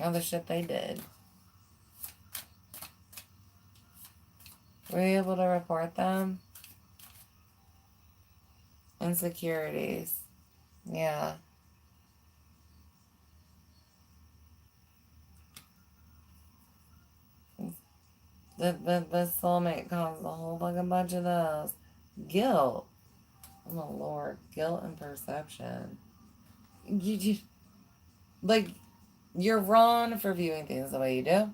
of the shit they did. Were you able to report them? Insecurities. Yeah. The soulmate causes a whole fucking bunch of those. Guilt. Oh my lord. Guilt and perception. You like, you're wrong for viewing things the way you do.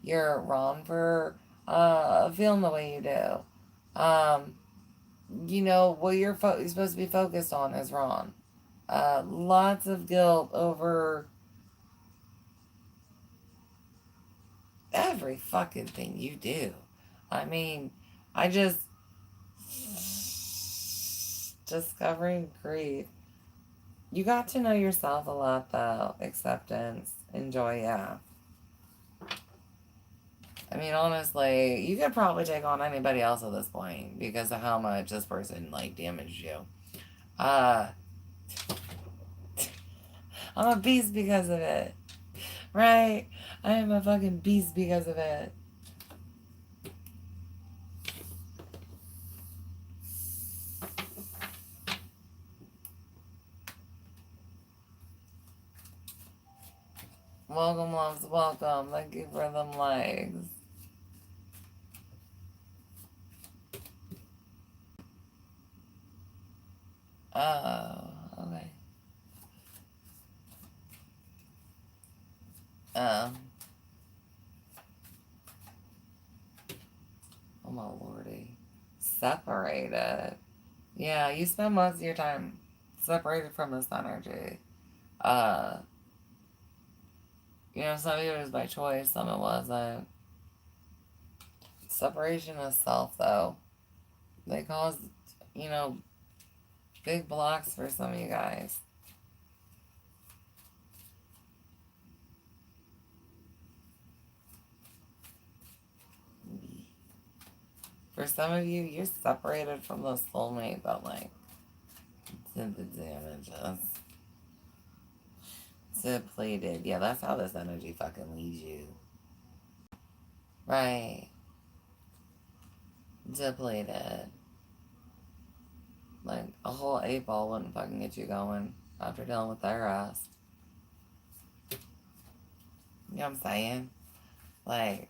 You're wrong for feeling the way you do. What you're supposed to be focused on is wrong. Lots of guilt over every fucking thing you do. I mean, I just discovering grief. You got to know yourself a lot though. Acceptance, enjoy, yeah. I mean, honestly, you could probably take on anybody else at this point because of how much this person damaged you. Uh, I'm a beast because of it, right? I am a fucking beast because of it. Welcome, loves, welcome. Thank you for them legs. Oh, okay. Um, oh my lordy. Separated. Yeah, you spend most of your time separated from this energy. Uh, some of it was by choice, some it wasn't. Separation of self, though. They cause, you know, big blocks for some of you guys. For some of you, you're separated from the soulmate that, did the damages. Depleted. Yeah, that's how this energy fucking leaves you. Right. Depleted. Like, a whole 8 ball wouldn't fucking get you going after dealing with their ass. You know what I'm saying? Like,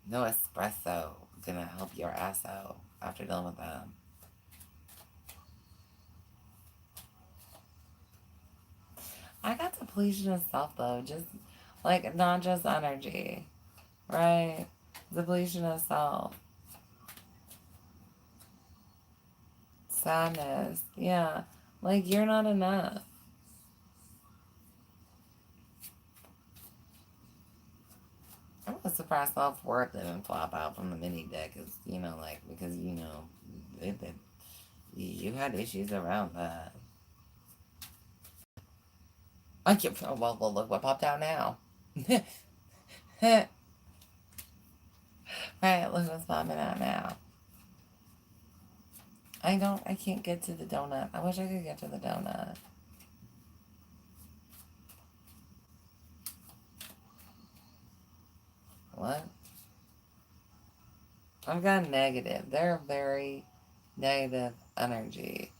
no espresso gonna help your ass out after dealing with them. I got depletion of self though, just not just energy, right? Depletion of self, sadness, yeah. You're not enough. I'm gonna surprise self worth didn't flop out from the mini deck, because you had issues around that. I can't. Well, look what popped out now. Right, look what's popping out now. I can't get to the donut. I wish I could get to the donut. What? I've got negative. They're very negative energy.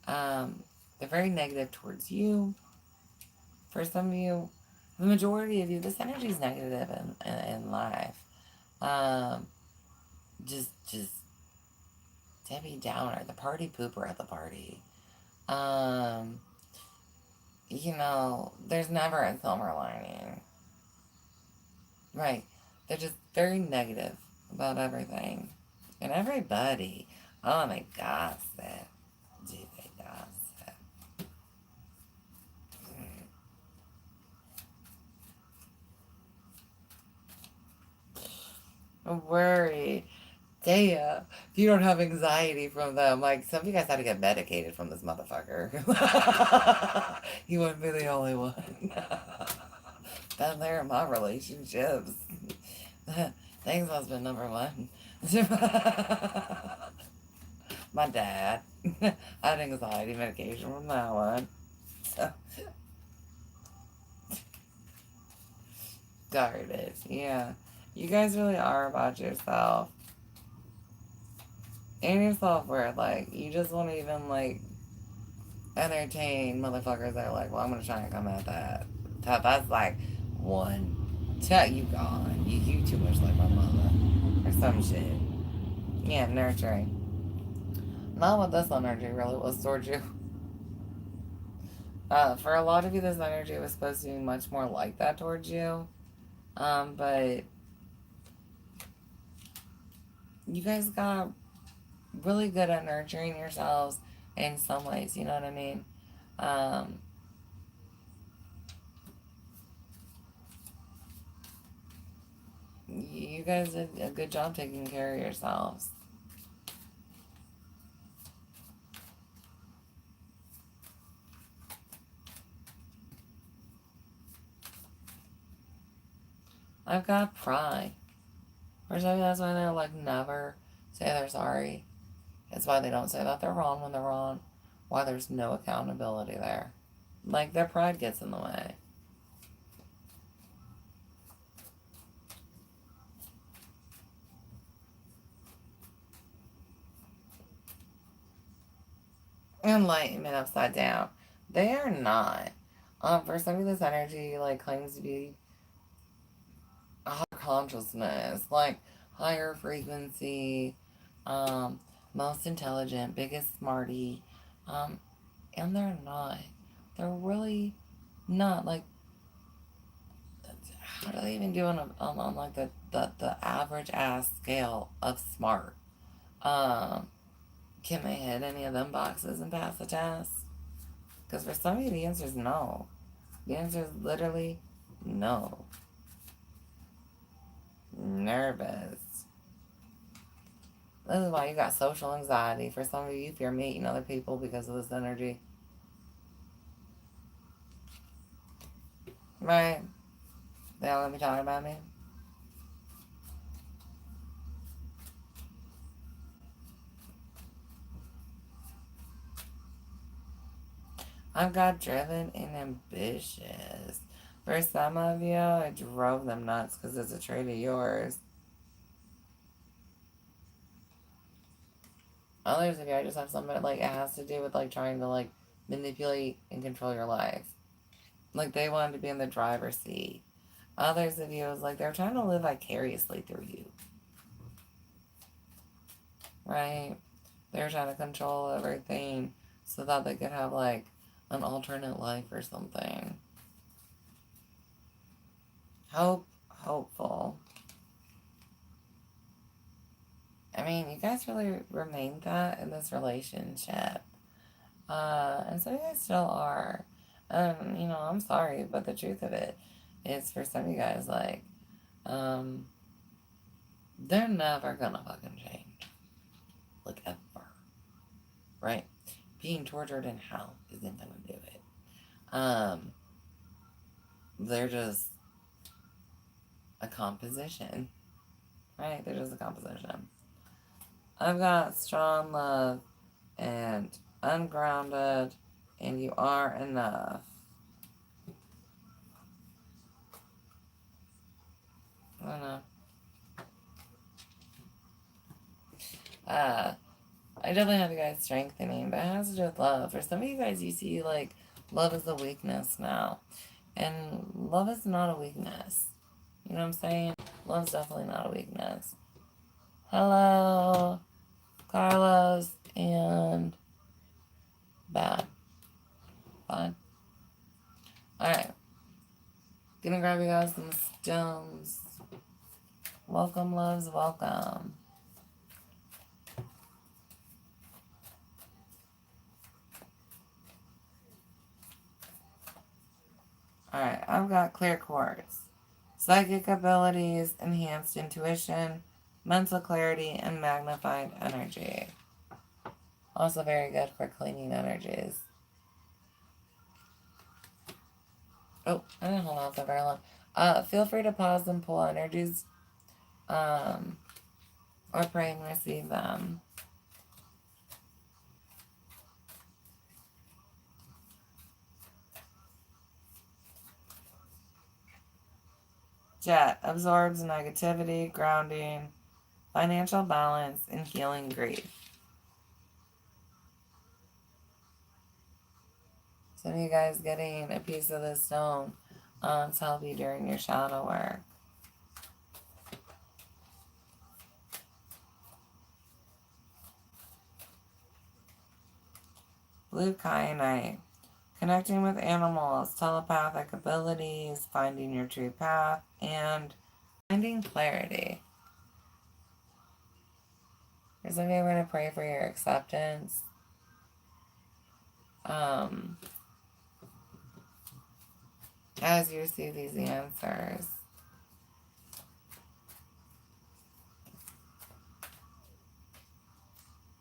Um, they're very negative towards you. For some of you, the majority of you, this energy is negative in life. Um, just Debbie Downer, the party pooper at the party. Um, there's never a silver lining. Right. They're just very negative about everything. And everybody. Oh my gossip. Do they gossip? Worry. Damn. If you don't have anxiety from them, like some of you guys had to get medicated from this motherfucker. You wouldn't be the only one. Been there in my relationships. Thanks, husband number one. My dad. I had anxiety medication from that one. So, garbage. Yeah. You guys really are about yourself. And your self-worth. Like, you just won't even, like, entertain motherfuckers that are like, well, I'm gonna try and come at that. That's like one. You gone. You too much like my mother. Or some shit. Yeah, nurturing. Not what this energy really was towards you. For a lot of you, this energy was supposed to be much more like that towards you. But you guys got really good at nurturing yourselves in some ways, you know what I mean? Um, you guys did a good job taking care of yourselves. I've got pride. For some, that's why they're like never say they're sorry. It's why they don't say that they're wrong when they're wrong. Why there's no accountability there. Like their pride gets in the way. Enlightenment upside down. They are not. For some of this energy like claims to be higher consciousness, like higher frequency, um, most intelligent, biggest smarty, um, and they're not. They're really not. Like, how do they even do on like the average ass scale of smart? Um, can they hit any of them boxes and pass the test? Because for some of you, the answer is no. The answer is literally no. Nervous. This is why you got social anxiety. For some of you, if you're meeting other people because of this energy. Right? They all gonna be talking about me. I've got driven and ambitious. For some of you, it drove them nuts because it's a trait of yours. Others of you, I just have something like it has to do with like trying to like manipulate and control your life. Like they wanted to be in the driver's seat. Others of you is like they're trying to live vicariously through you. Right? They're trying to control everything so that they could have like an alternate life or something. Hopeful. I mean, you guys really remained that in this relationship. And some of you guys still are. I'm sorry, but the truth of it is for some of you guys, like, um, they're never gonna fucking change. Like, ever. Right? Being tortured in hell isn't gonna do it. Um, they're just a composition. Right? They're just a composition. I've got strong love and ungrounded, and you are enough. I don't know. I definitely have you guys strengthening, but it has to do with love. For some of you guys, you see like love is a weakness now. And love is not a weakness. You know what I'm saying? Love's definitely not a weakness. Hello, Carlos and Bad. Fine. Alright. Gonna grab you guys some stones. Welcome, loves, welcome. Alright, I've got clear quartz. Psychic abilities, enhanced intuition, mental clarity, and magnified energy. Also very good for cleaning energies. Oh, I didn't hold on for very long. Feel free to pause and pull energies, or pray and receive them. Jet absorbs negativity, grounding, financial balance, and healing grief. Some of you guys getting a piece of this stone to help you during your shadow work. Blue kyanite. Connecting with animals, telepathic abilities, finding your true path, and finding clarity. For some of you, we're going to pray for your acceptance. As you receive these answers.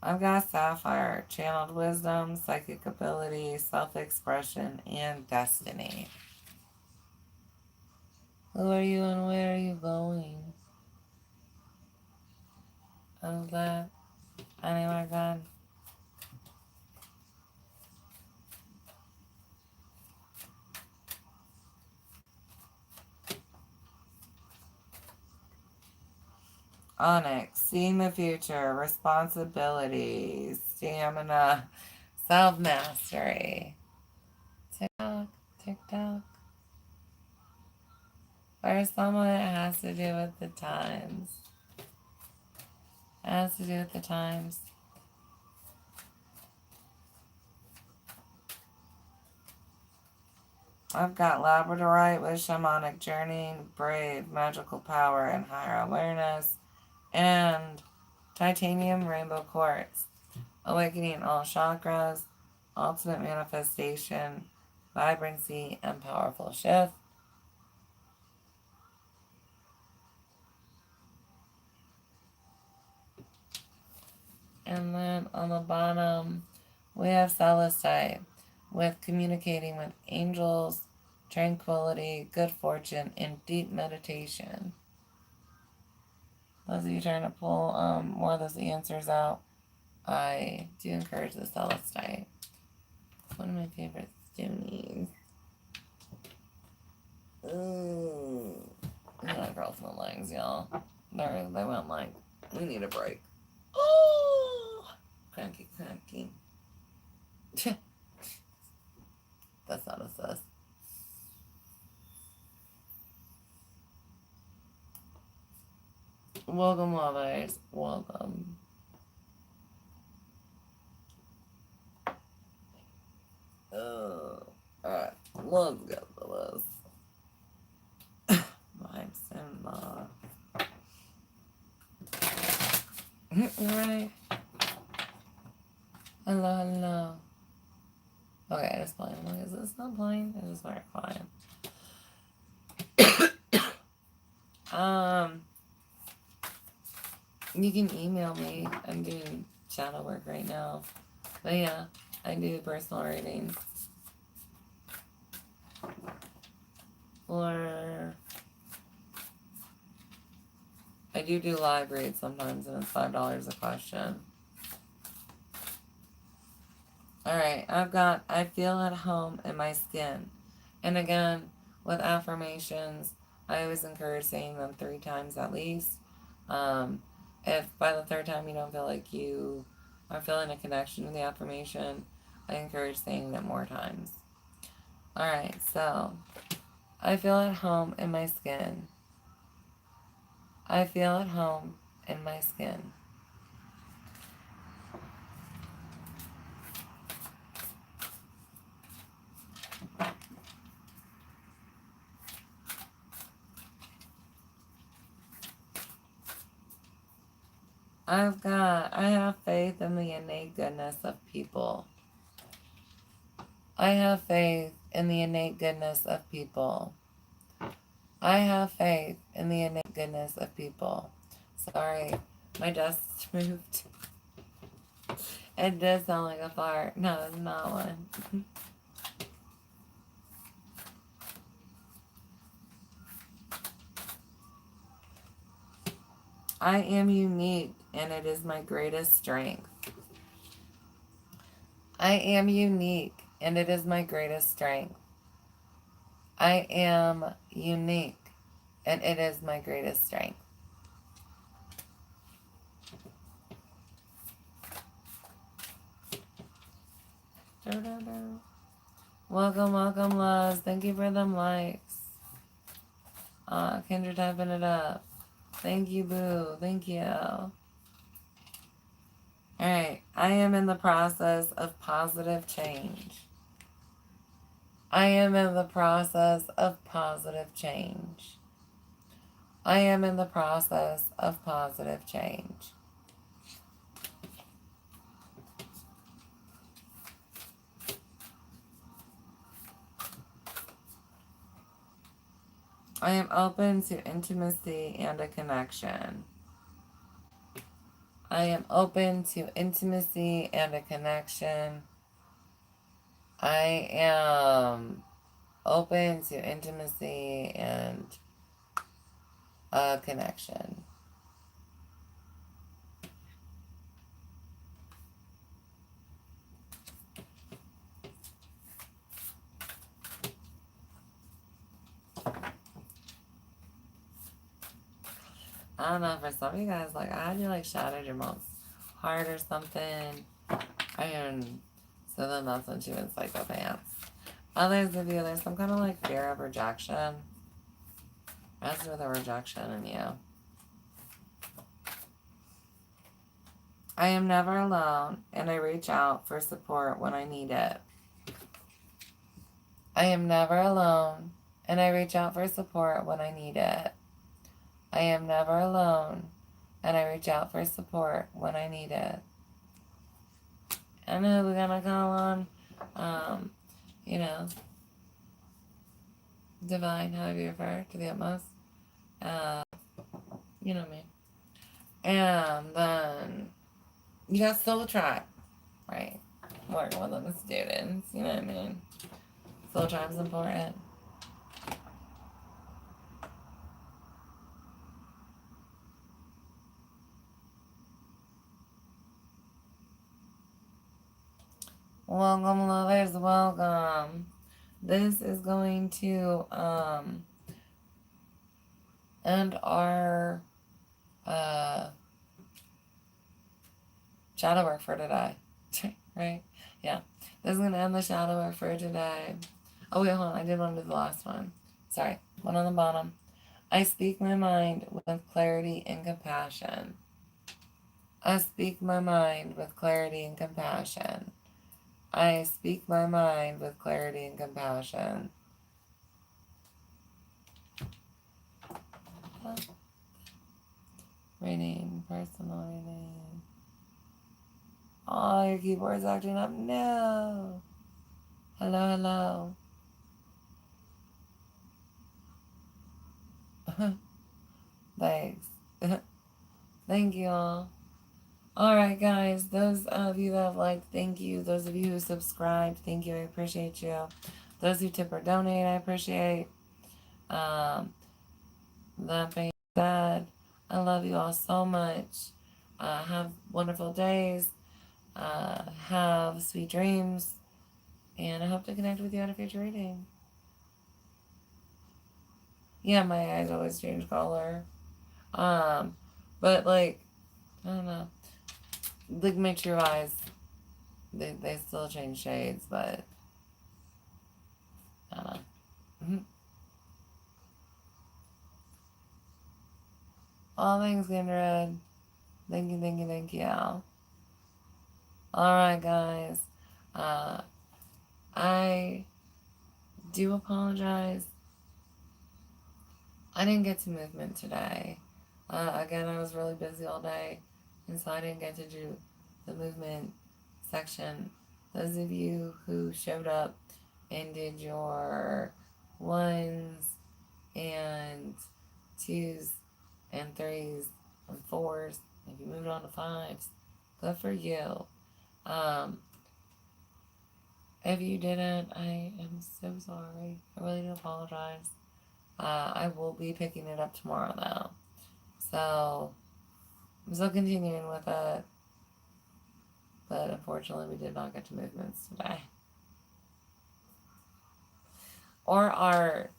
I've got sapphire, channeled wisdom, psychic ability, self-expression, and destiny. Who are you and where are you going? How's that? Anywhere good? Onyx, seeing the future, responsibility, stamina, self-mastery. TikTok, TikTok. Or someone it has to do with the times. It has to do with the times. I've got labradorite with shamanic journey, brave, magical power, and higher awareness. And titanium rainbow quartz, awakening all chakras, ultimate manifestation, vibrancy, and powerful shift. And then on the bottom, we have celestite with communicating with angels, tranquility, good fortune, and deep meditation. Those of you trying to pull more of those answers out, I do encourage the celestite. One of my favorite stonies. Ooh. My girls my legs, y'all. They went like, we need a break. Oh! Cranky, cranky. That's not a sus. Welcome, lovers. Welcome. Alright, let's get to this. Vibes and Alright. Hello, hello. Okay, it's playing. I'm like, is this not playing? It is very quiet. You can email me. I'm doing shadow work right now. But yeah, I do personal readings. Or I do live reads sometimes, and it's $5 a question. Alright, I feel at home in my skin. And again, with affirmations, I always encourage saying them 3 times at least. If by the third time you don't feel like you are feeling a connection to the affirmation, I encourage saying it more times. Alright, so I feel at home in my skin. I feel at home in my skin. I have faith in the innate goodness of people. I have faith in the innate goodness of people. I have faith in the innate goodness of people. Sorry, my desk moved. It does sound like a fart. No, it's not one. I am unique, and it is my greatest strength. I am unique, and it is my greatest strength. I am unique, and it is my greatest strength. Welcome, welcome, loves. Thank you for them likes. Kendra typing it up. Thank you, boo. Thank you. Alright, I am in the process of positive change. I am in the process of positive change. I am in the process of positive change. I am open to intimacy and a connection. I am open to intimacy and a connection. I am open to intimacy and a connection. I don't know, for some of you guys, like, I had you, like, shattered your mom's heart or something. And so then that's when she was, like, the pants. Others of you, there's some kind of, like, fear of rejection. As with the rejection in you. I am never alone, and I reach out for support when I need it. I am never alone, and I reach out for support when I need it. I am never alone, and I reach out for support when I need it. And who we're gonna call on? You know, divine, however you refer, to the utmost. You know me. And then you got soul tribe, right? Working with them as students, you know what I mean? Soul tribe's important. Welcome, lovers, welcome. This is going to end our shadow work for today. Right? Yeah. This is going to end the shadow work for today. Oh, wait, hold on. I did want to do the last one. Sorry. One on the bottom. I speak my mind with clarity and compassion. I speak my mind with clarity and compassion. I speak my mind with clarity and compassion. Reading, personal reading. Oh, your keyboard's acting up. No. Hello, hello. Thanks. Thank you all. Alright, guys. Those of you that have liked, thank you. Those of you who subscribed, thank you. I appreciate you. Those who tip or donate, I appreciate. That being said, I love you all so much. Have wonderful days. Have sweet dreams. And I hope to connect with you on a future reading. Yeah, my eyes always change color. But like, I don't know. Like, make sure your eyes, they still change shades, but I don't know. Mm-hmm. All things Kindred. Thank you, thank you, thank you. Alright, guys. Uh, I do apologize. I didn't get to movement today. Again, I was really busy all day, and so I didn't get to do the movement section. Those of you who showed up and did your ones and twos and threes and fours, if you moved on to fives, good for you. Um, if you didn't, I am so sorry. I really do apologize. I will be picking it up tomorrow though. So I'm still continuing with it. But unfortunately we did not get to movements today. Or art.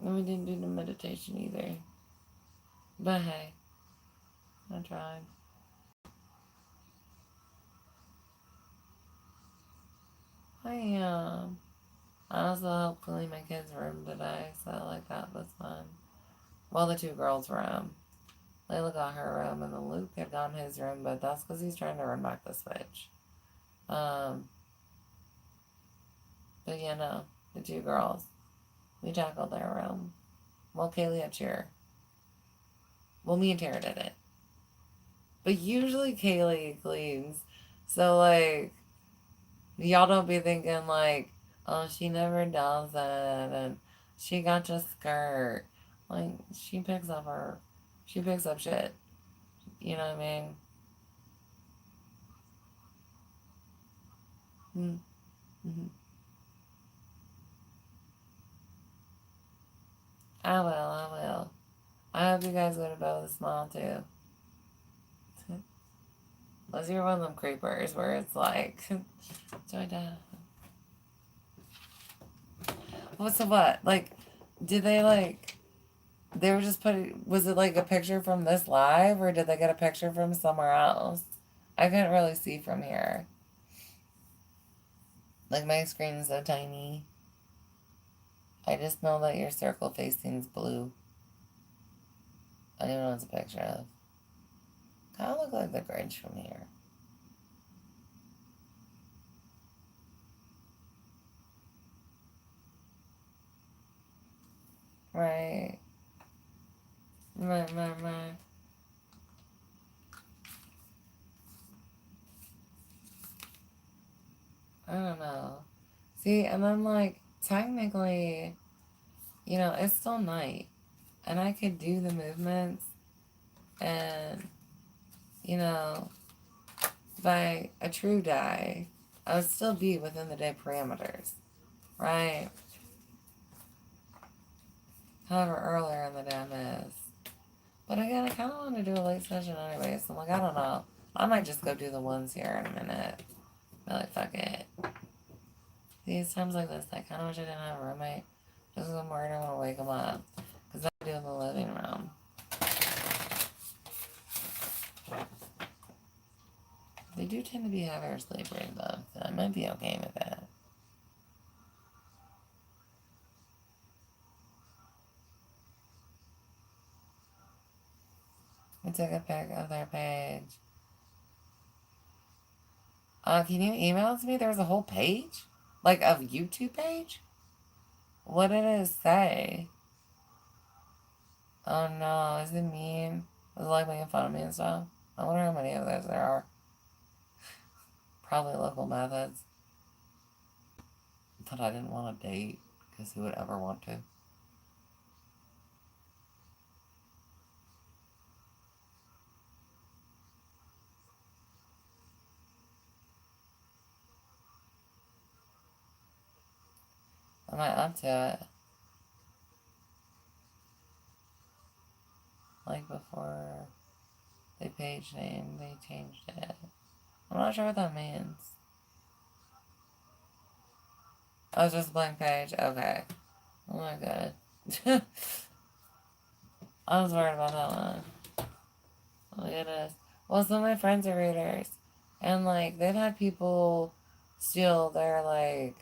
And we didn't do the meditation either. But hey, I tried. I am. I also helped clean my kids' room today, so like that was fun. Well, the two girls' room. Layla got her room, and then Luke had gotten his room, but that's because he's trying to run back the switch. Um, but yeah, no, the two girls. We tackled their room. Well, Kaylee had cheer. Well, me and Tara did it. But usually Kaylee cleans. So, like, y'all don't be thinking, like, oh, she never does it, and she got your skirt. Like, she picks up shit. You know what I mean? Mm-hmm. I will, I will. I hope you guys go to bed with a smile, too. Unless you're one of them creepers where it's like, joy down. What's the what? Like, did they, like, they were just putting, was it like a picture from this live, or did they get a picture from somewhere else? I couldn't really see from here. Like, my screen is so tiny. I just know that your circle facing's blue. I don't even know what it's a picture of. Kind of look like the Grinch from here. Right. Right. I don't know. See, and I'm like, technically, it's still night. And I could do the movements and, by a true day, I would still be within the day parameters, right? However, earlier in the day I miss. But again, I kind of want to do a late session anyway, so I'm like, I don't know. I might just go do the ones here in a minute. Be like, fuck it. These times like this, I kind of wish I didn't have a roommate. Just because I'm worried I'm going to wake them up. Because I do in the living room. They do tend to be heavier sleepers, though, so I might be okay with that. I took a pic of their page. Can you email it to me? There's a whole page? Like a YouTube page? What did it say? Oh no, is it mean? Is it like making fun of me and stuff? I wonder how many of those there are. Probably local methods. But I didn't want to date, because who would ever want to? Am I up to it? Like before the page name, they changed it. I'm not sure what that means. Oh, it's just a blank page? Okay. Oh my god. I was worried about that one. It is. Well, some of my friends are readers, and like they've had people steal their like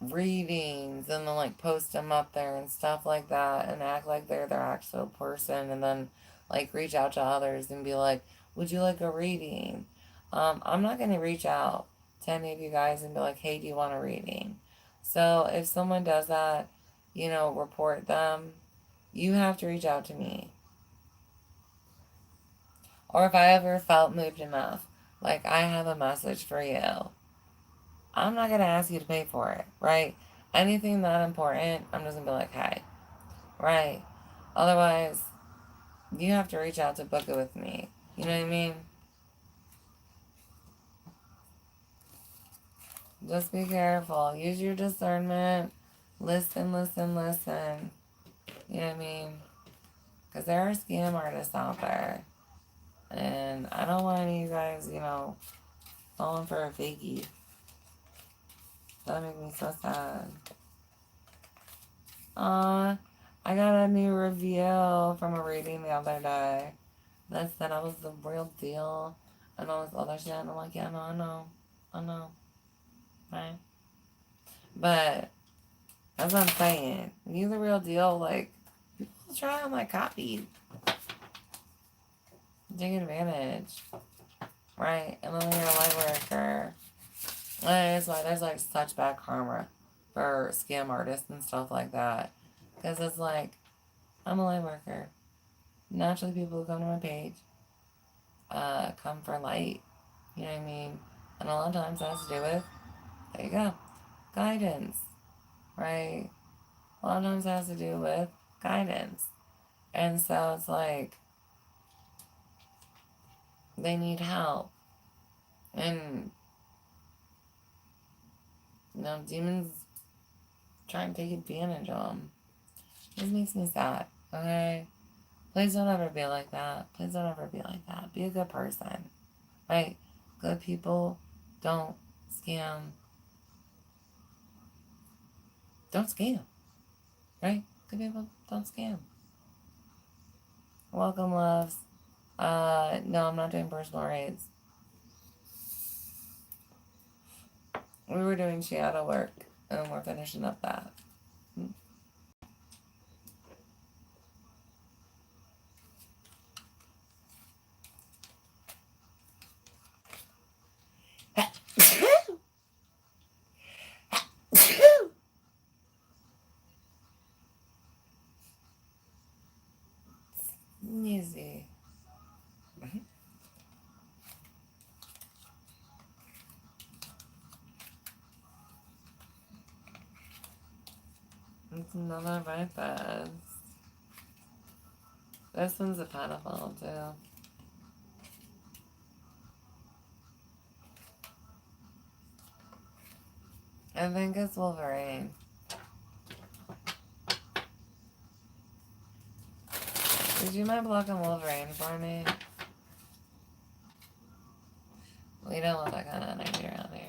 readings and then like post them up there and stuff like that and act like they're their actual person and then like reach out to others and be like, would you like a reading? I'm not going to reach out to any of you guys and be like, hey, do you want a reading? So if someone does that, report them. You have to reach out to me. Or if I ever felt moved enough, like I have a message for you, I'm not going to ask you to pay for it, right? Anything that important, I'm just going to be like, hey, right? Otherwise, you have to reach out to book it with me. You know what I mean? Just be careful. Use your discernment. Listen, listen, listen. You know what I mean? Because there are scam artists out there. And I don't want any of you guys, falling for a fakie. That makes me so sad. I got a new review from a reading the other day that said I was the real deal and all this other shit. And I'm like, yeah, no, I know, right? But that's what I'm saying. When you're the real deal, like, people try on like copy, take advantage, right? And then when you're a light worker, that's why there's like such bad karma for scam artists and stuff like that. Because it's like, I'm a light worker. Naturally, people who come to my page come for light. You know what I mean? And a lot of times that has to do with, there you go, guidance, right? A lot of times it has to do with guidance. And so it's like, they need help. And, demons try and take advantage of them. This makes me sad, okay? Please don't ever be like that. Please don't ever be like that. Be a good person, right? Good people don't scam. Don't scam, right? Good people don't scam. Welcome, loves. No, I'm not doing personal rates. We were doing shadow work, and we're finishing up that. Easy. It's another bypass. This one's a pedophile too. I think it's Wolverine. Would you mind blocking Wolverine for me? We don't want that kind of energy around here.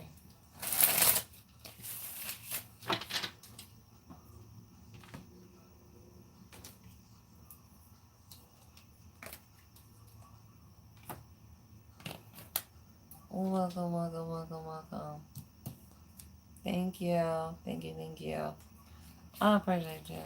Welcome, welcome, welcome, welcome. Thank you. Thank you, thank you. I appreciate you.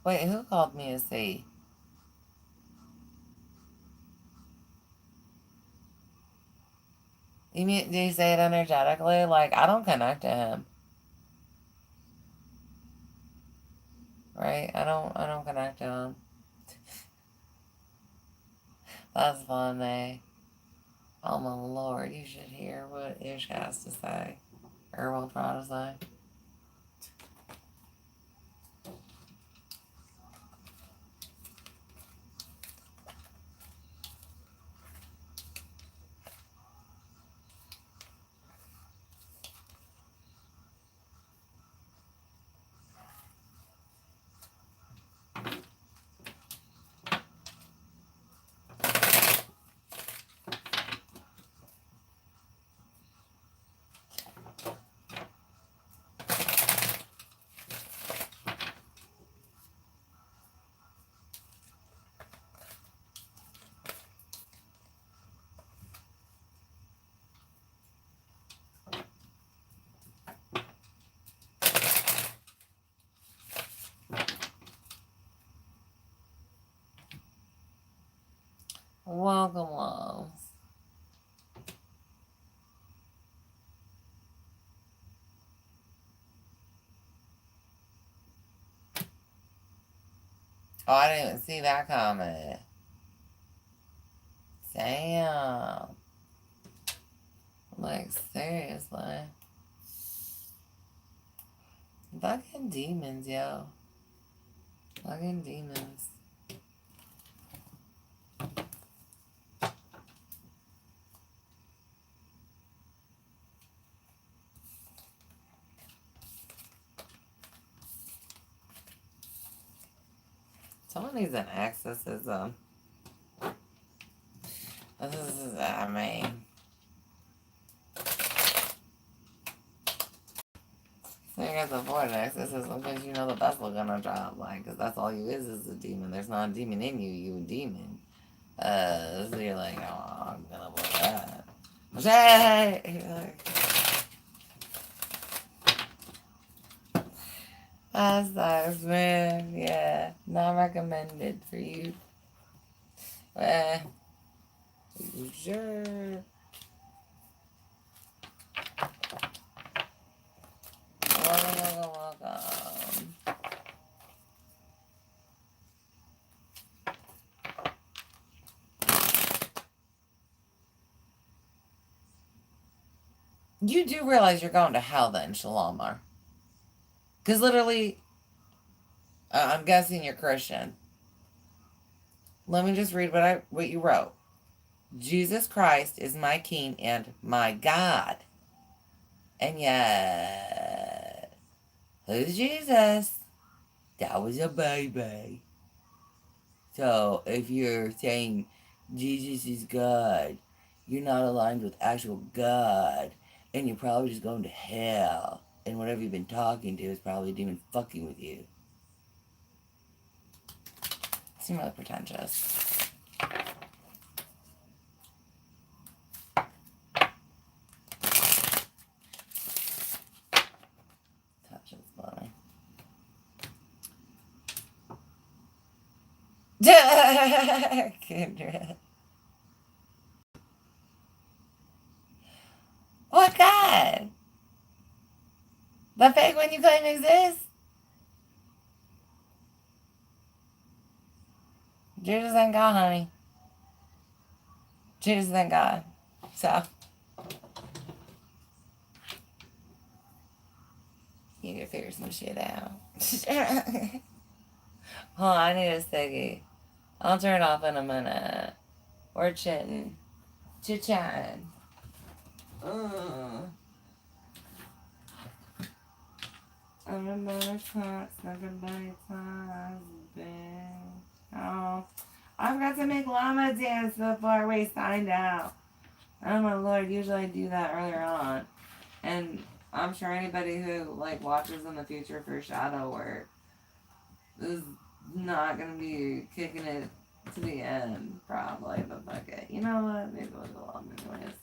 Wait, who called me a C? You mean, do you say it energetically? Like, I don't connect to him. Right? I don't connect to him. That's funny. Oh my lord, you should hear what Ish has to say. Or will try to say. welcome, loves. Oh, I didn't even see that comment. Damn. Like, seriously. Fucking demons, yo. Fucking demons. Someone needs an exorcism. This is, I mean. So you guys avoid an exorcism because you know the vessel gonna drop. Like, because that's all you is a demon. There's not a demon in you, you a demon. So you're like, oh, I'm gonna avoid that. That sucks, man. Yeah, not recommended for you. You sure? Welcome. You do realize you're going to hell then, Shalomar. Because literally, I'm guessing you're Christian. Let me just read what you wrote. Jesus Christ is my King and my God. And yet, who's Jesus? That was a baby. So if you're saying Jesus is God, you're not aligned with actual God, and you're probably just going to hell. And whatever you've been talking to is probably a demon fucking with you. Seem really pretentious. Touch is funny. Kendra. What God? The fake one you claim exists? Jesus ain't God, honey. Jesus ain't God. So, you need to figure some shit out. Hold on, I need a second. I'll turn it off in a minute. We're chitting. Chit-chatting. I'm about to talk, everybody talks, oh, I forgot to make llama dance before we signed out. Oh my lord, usually I do that earlier on. And I'm sure anybody who like watches in the future for shadow work is not gonna be kicking it to the end, probably, but fuck it. You know what? Maybe we'll go on anyways.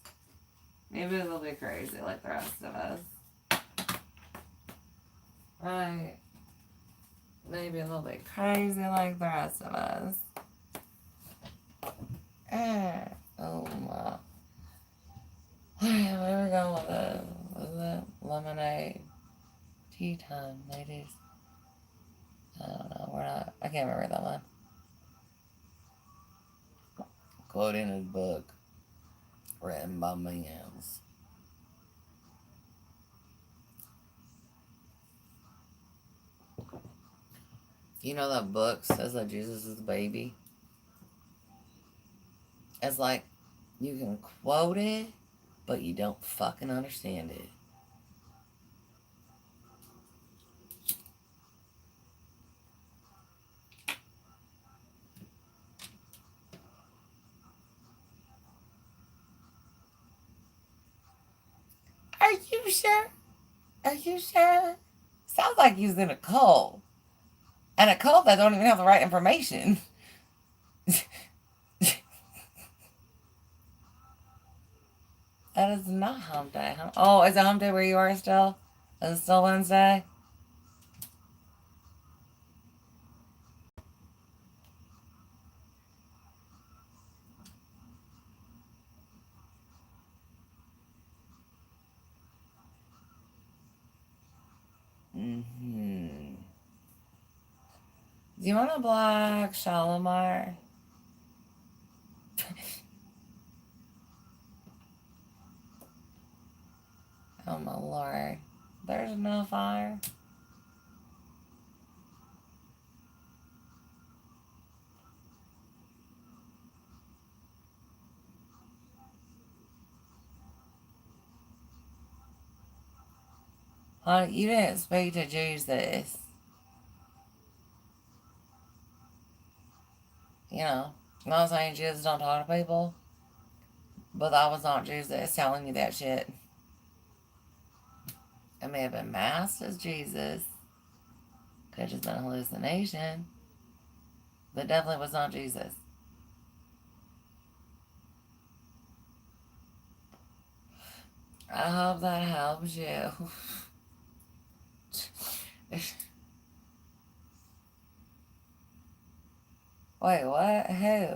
Maybe it'll be crazy like the rest of us. Right. Maybe a little bit crazy like the rest of us. Oh my. Alright, where are we going with it? Was it lemonade? Tea time, ladies. I don't know. We're not. I can't remember that one. Quoting his book, written by me else. You know that book says that Jesus is the baby? It's like you can quote it, but you don't fucking understand it. Are you sure? Are you sure? Sounds like you's in a cult. And a cult that don't even have the right information. That is not hump day. Oh, is it hump day where you are still? Is it still Wednesday? Mm-hmm. Do you want to block Shalimar? Oh my lord. There's no fire. Honey, you didn't speak to Jesus. You know, I'm not saying Jesus don't talk to people, but that was not Jesus telling you that shit. It may have been masked as Jesus. Could have just been a hallucination. But definitely was not Jesus. I hope that helps you. Wait, what? Who?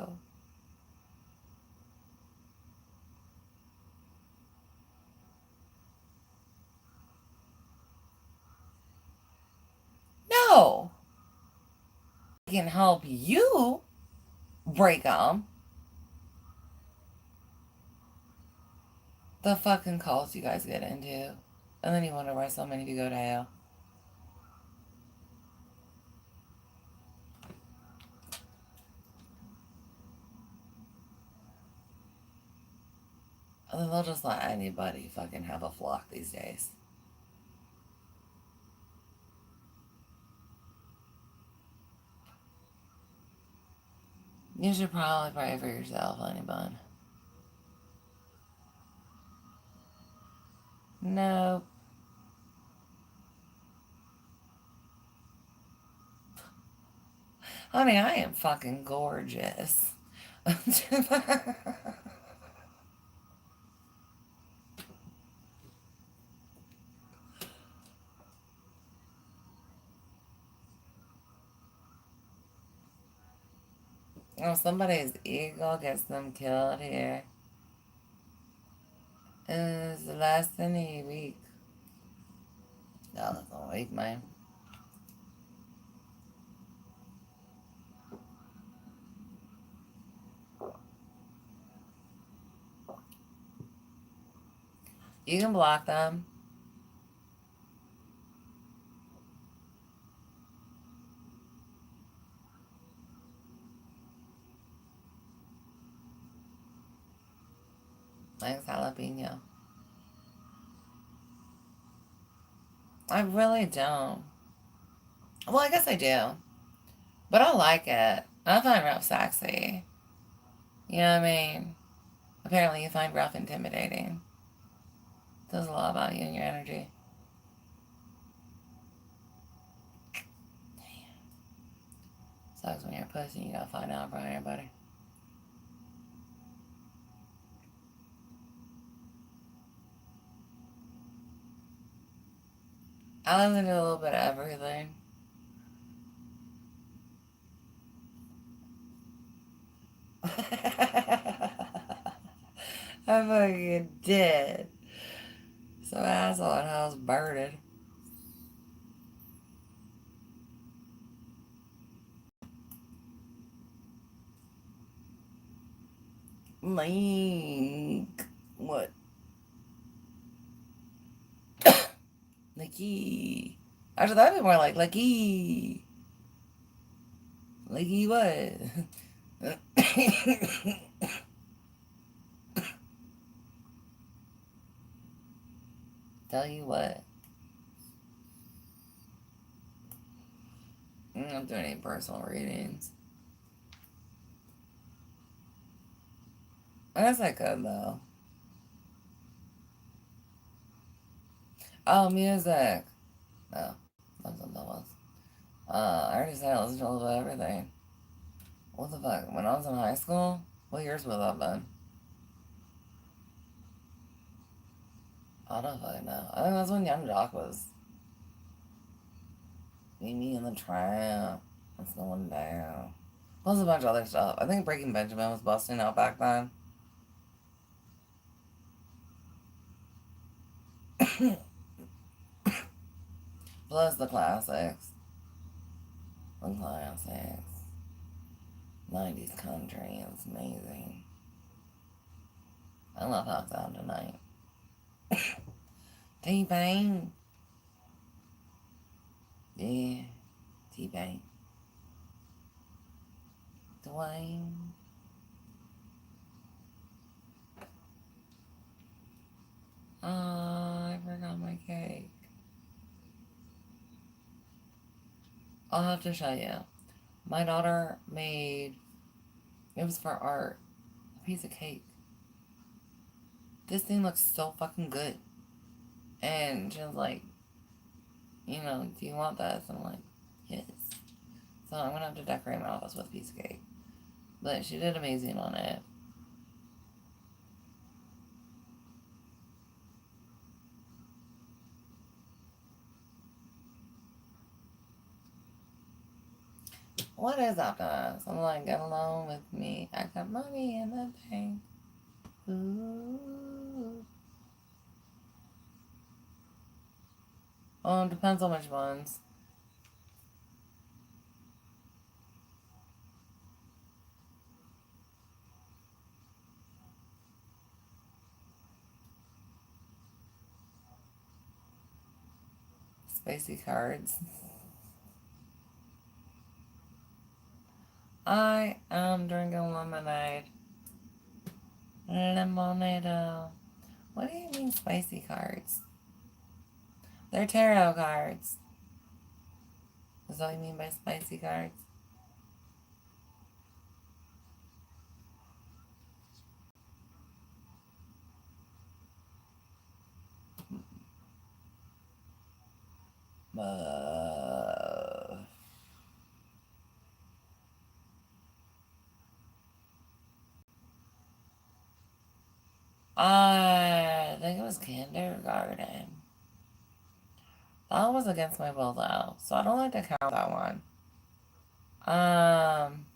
No! I can help you break them. The fucking calls you guys get into. And then you wonder why so many of you go to hell. And then they'll just let anybody fucking have a flock these days. You should probably pray for yourself, honey bun. Nope. Honey, I am fucking gorgeous. Oh, somebody's eagle gets them killed here. It's less than a week. No, that's a week, man. You can block them. Thanks, jalapeno. I really don't. Well, I guess I do. But I like it. I find Ralph sexy. You know what I mean? Apparently you find Ralph intimidating. Says a lot about you and your energy. Sucks when you're a pussy and you gotta find out from everybody. I listen to a little bit of everything. I fucking did. So asshole and house birded. Like what? Lucky. Actually, that'd be more like lucky. Lucky what? Tell you what. I'm not doing any personal readings. I guess I could though. Oh, music. No, that's something else. I already said I listened to a little bit of everything. What the fuck? When I was in high school, what years would that been? I don't fucking know. I think that's when Young Jock was. Meet me in the tram. It's going down. Plus a bunch of other stuff. I think Breaking Benjamin was busting out back then. Plus the classics. The classics. 90s country is amazing. I love how it sounds tonight. T-Pain. Yeah. T-Pain. Dwayne. Oh, I forgot my cake. I'll have to show you. My daughter made, it was for art, a piece of cake. This thing looks so fucking good. And she was like, you know, do you want this? And I'm like, yes. So I'm going to have to decorate my office with a piece of cake. But she did amazing on it. What is up, guys? I'm like, get along with me. I got money in the bank. Ooh. Oh, it depends on which ones. Spicy cards. I am drinking lemonade. Lemonade. What do you mean spicy cards? They're tarot cards. Is that what you mean by spicy cards? I think it was kindergarten. That was against my will though, so I don't like to count that one. Um,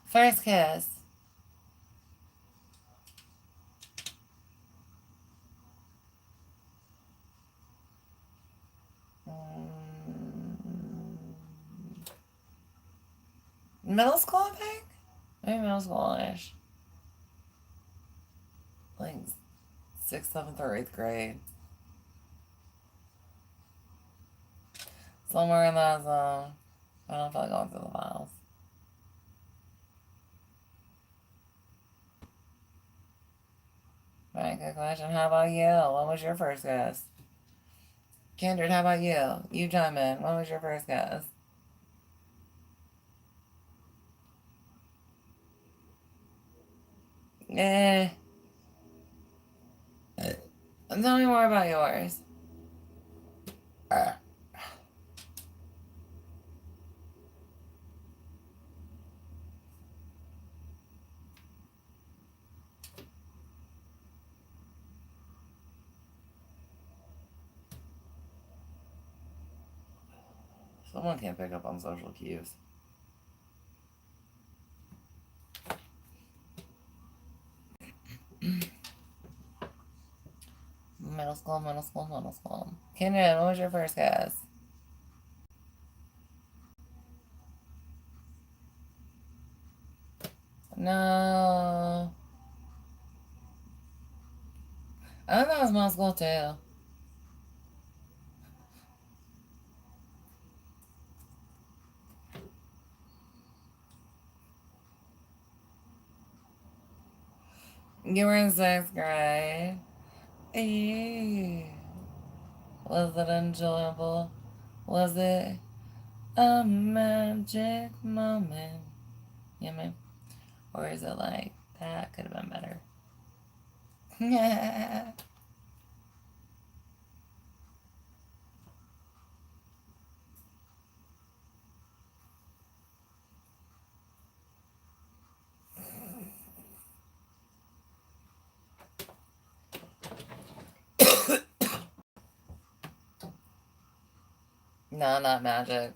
First kiss. Middle school, I think? Maybe middle school-ish. Like 6th, 7th, or 8th grade. Somewhere in that zone. I don't feel like going through the files. Right, good question. How about you? What was your first guess? Kindred, how about you? You chime in. What was your first guess? Eh. Tell me more about yours. Someone can't pick up on social cues. Middle school, middle school, middle school. Kindred, what was your first guess? No. I thought it was middle school too. You were in 6th grade. Ew. Was it enjoyable? Was it a magic moment? You know what I mean? Or is it like, that could have been better? No, not magic.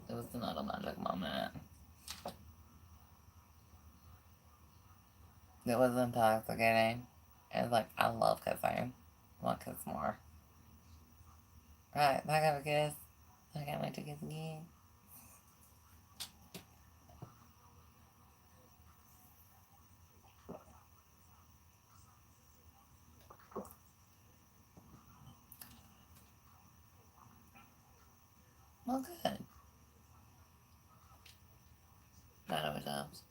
It was not a magic moment. It was intoxicating. It was like, I love kissing. I want to kiss more. Right, back up a kiss. I can't wait to kiss again. Well, good. That always helps.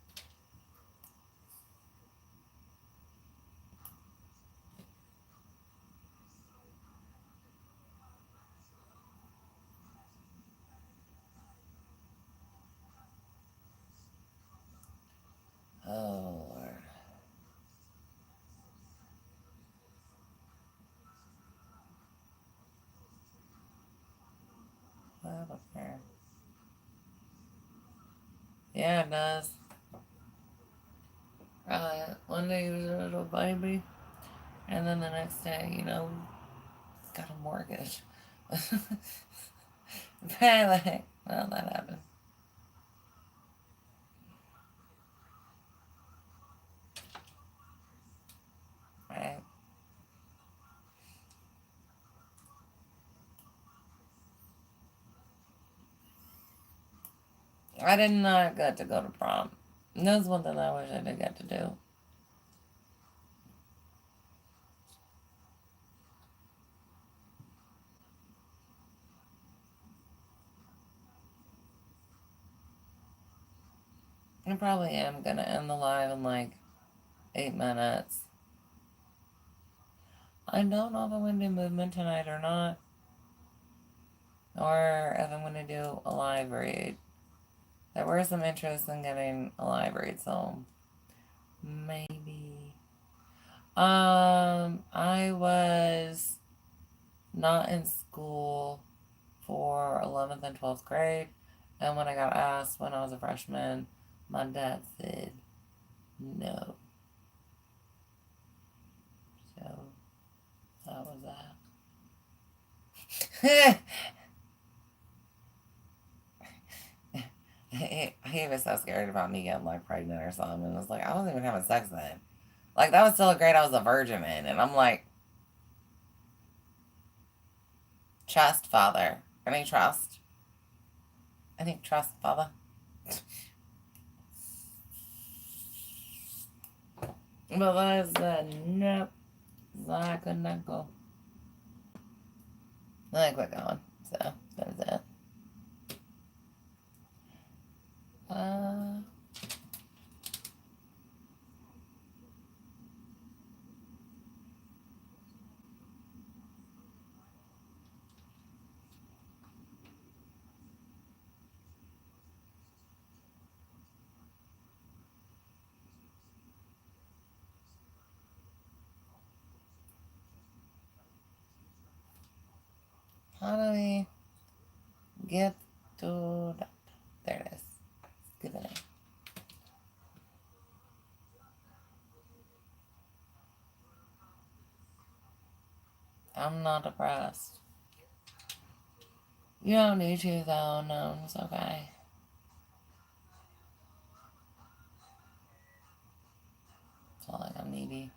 Oh, Lord. What happened here? Yeah, it does. Right. One day he was a little baby, and then the next day, got a mortgage. Like, well, that happened. Right. I did not get to go to prom. And that's one thing I wish I did get to do. I probably am gonna end the live in like 8 minutes. I don't know if I'm gonna do movement tonight or not, or if I'm gonna do a live read. There were some interest in getting a live read, so maybe. I was not in school for 11th and 12th grade, and when I got asked when I was a freshman, my dad said no. So that was that. He was so scared about me getting like pregnant or something, and it was like I wasn't even having sex then. Like that was still a grade I was a virgin in, and I'm like, trust, father. Any trust? Any trust, father? But I said nope. So I could not go. I quit going. So that was it. Uh, how do we get to that? There it is. Give it a. I'm not depressed. You don't need to though. No, it's okay. It's not like I'm needy.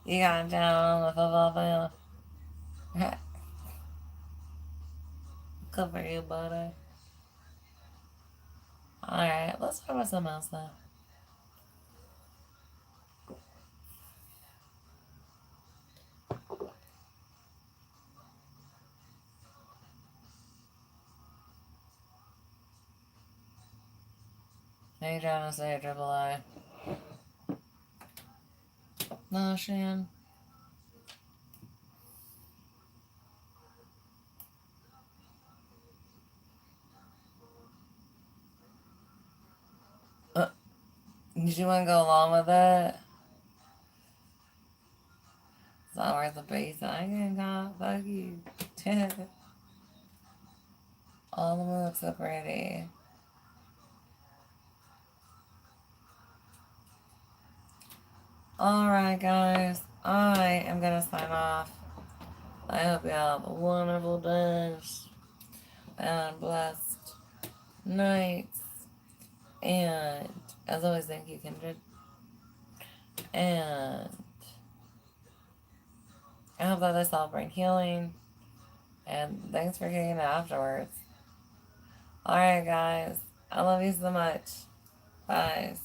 You got down on the football field. Good for you, buddy. Alright, let's talk about something else though. Are you trying to say triple I? No, Shan. Did you want to go along with it? It's not worth the piece. I ain't got fuck you. All the moves so pretty. Alright, guys. I am going to sign off. I hope you have wonderful days and blessed nights. And as always, thank you, Kindred. And I hope that I celebrate healing. And thanks for kicking it afterwards. Alright, guys. I love you so much. Bye.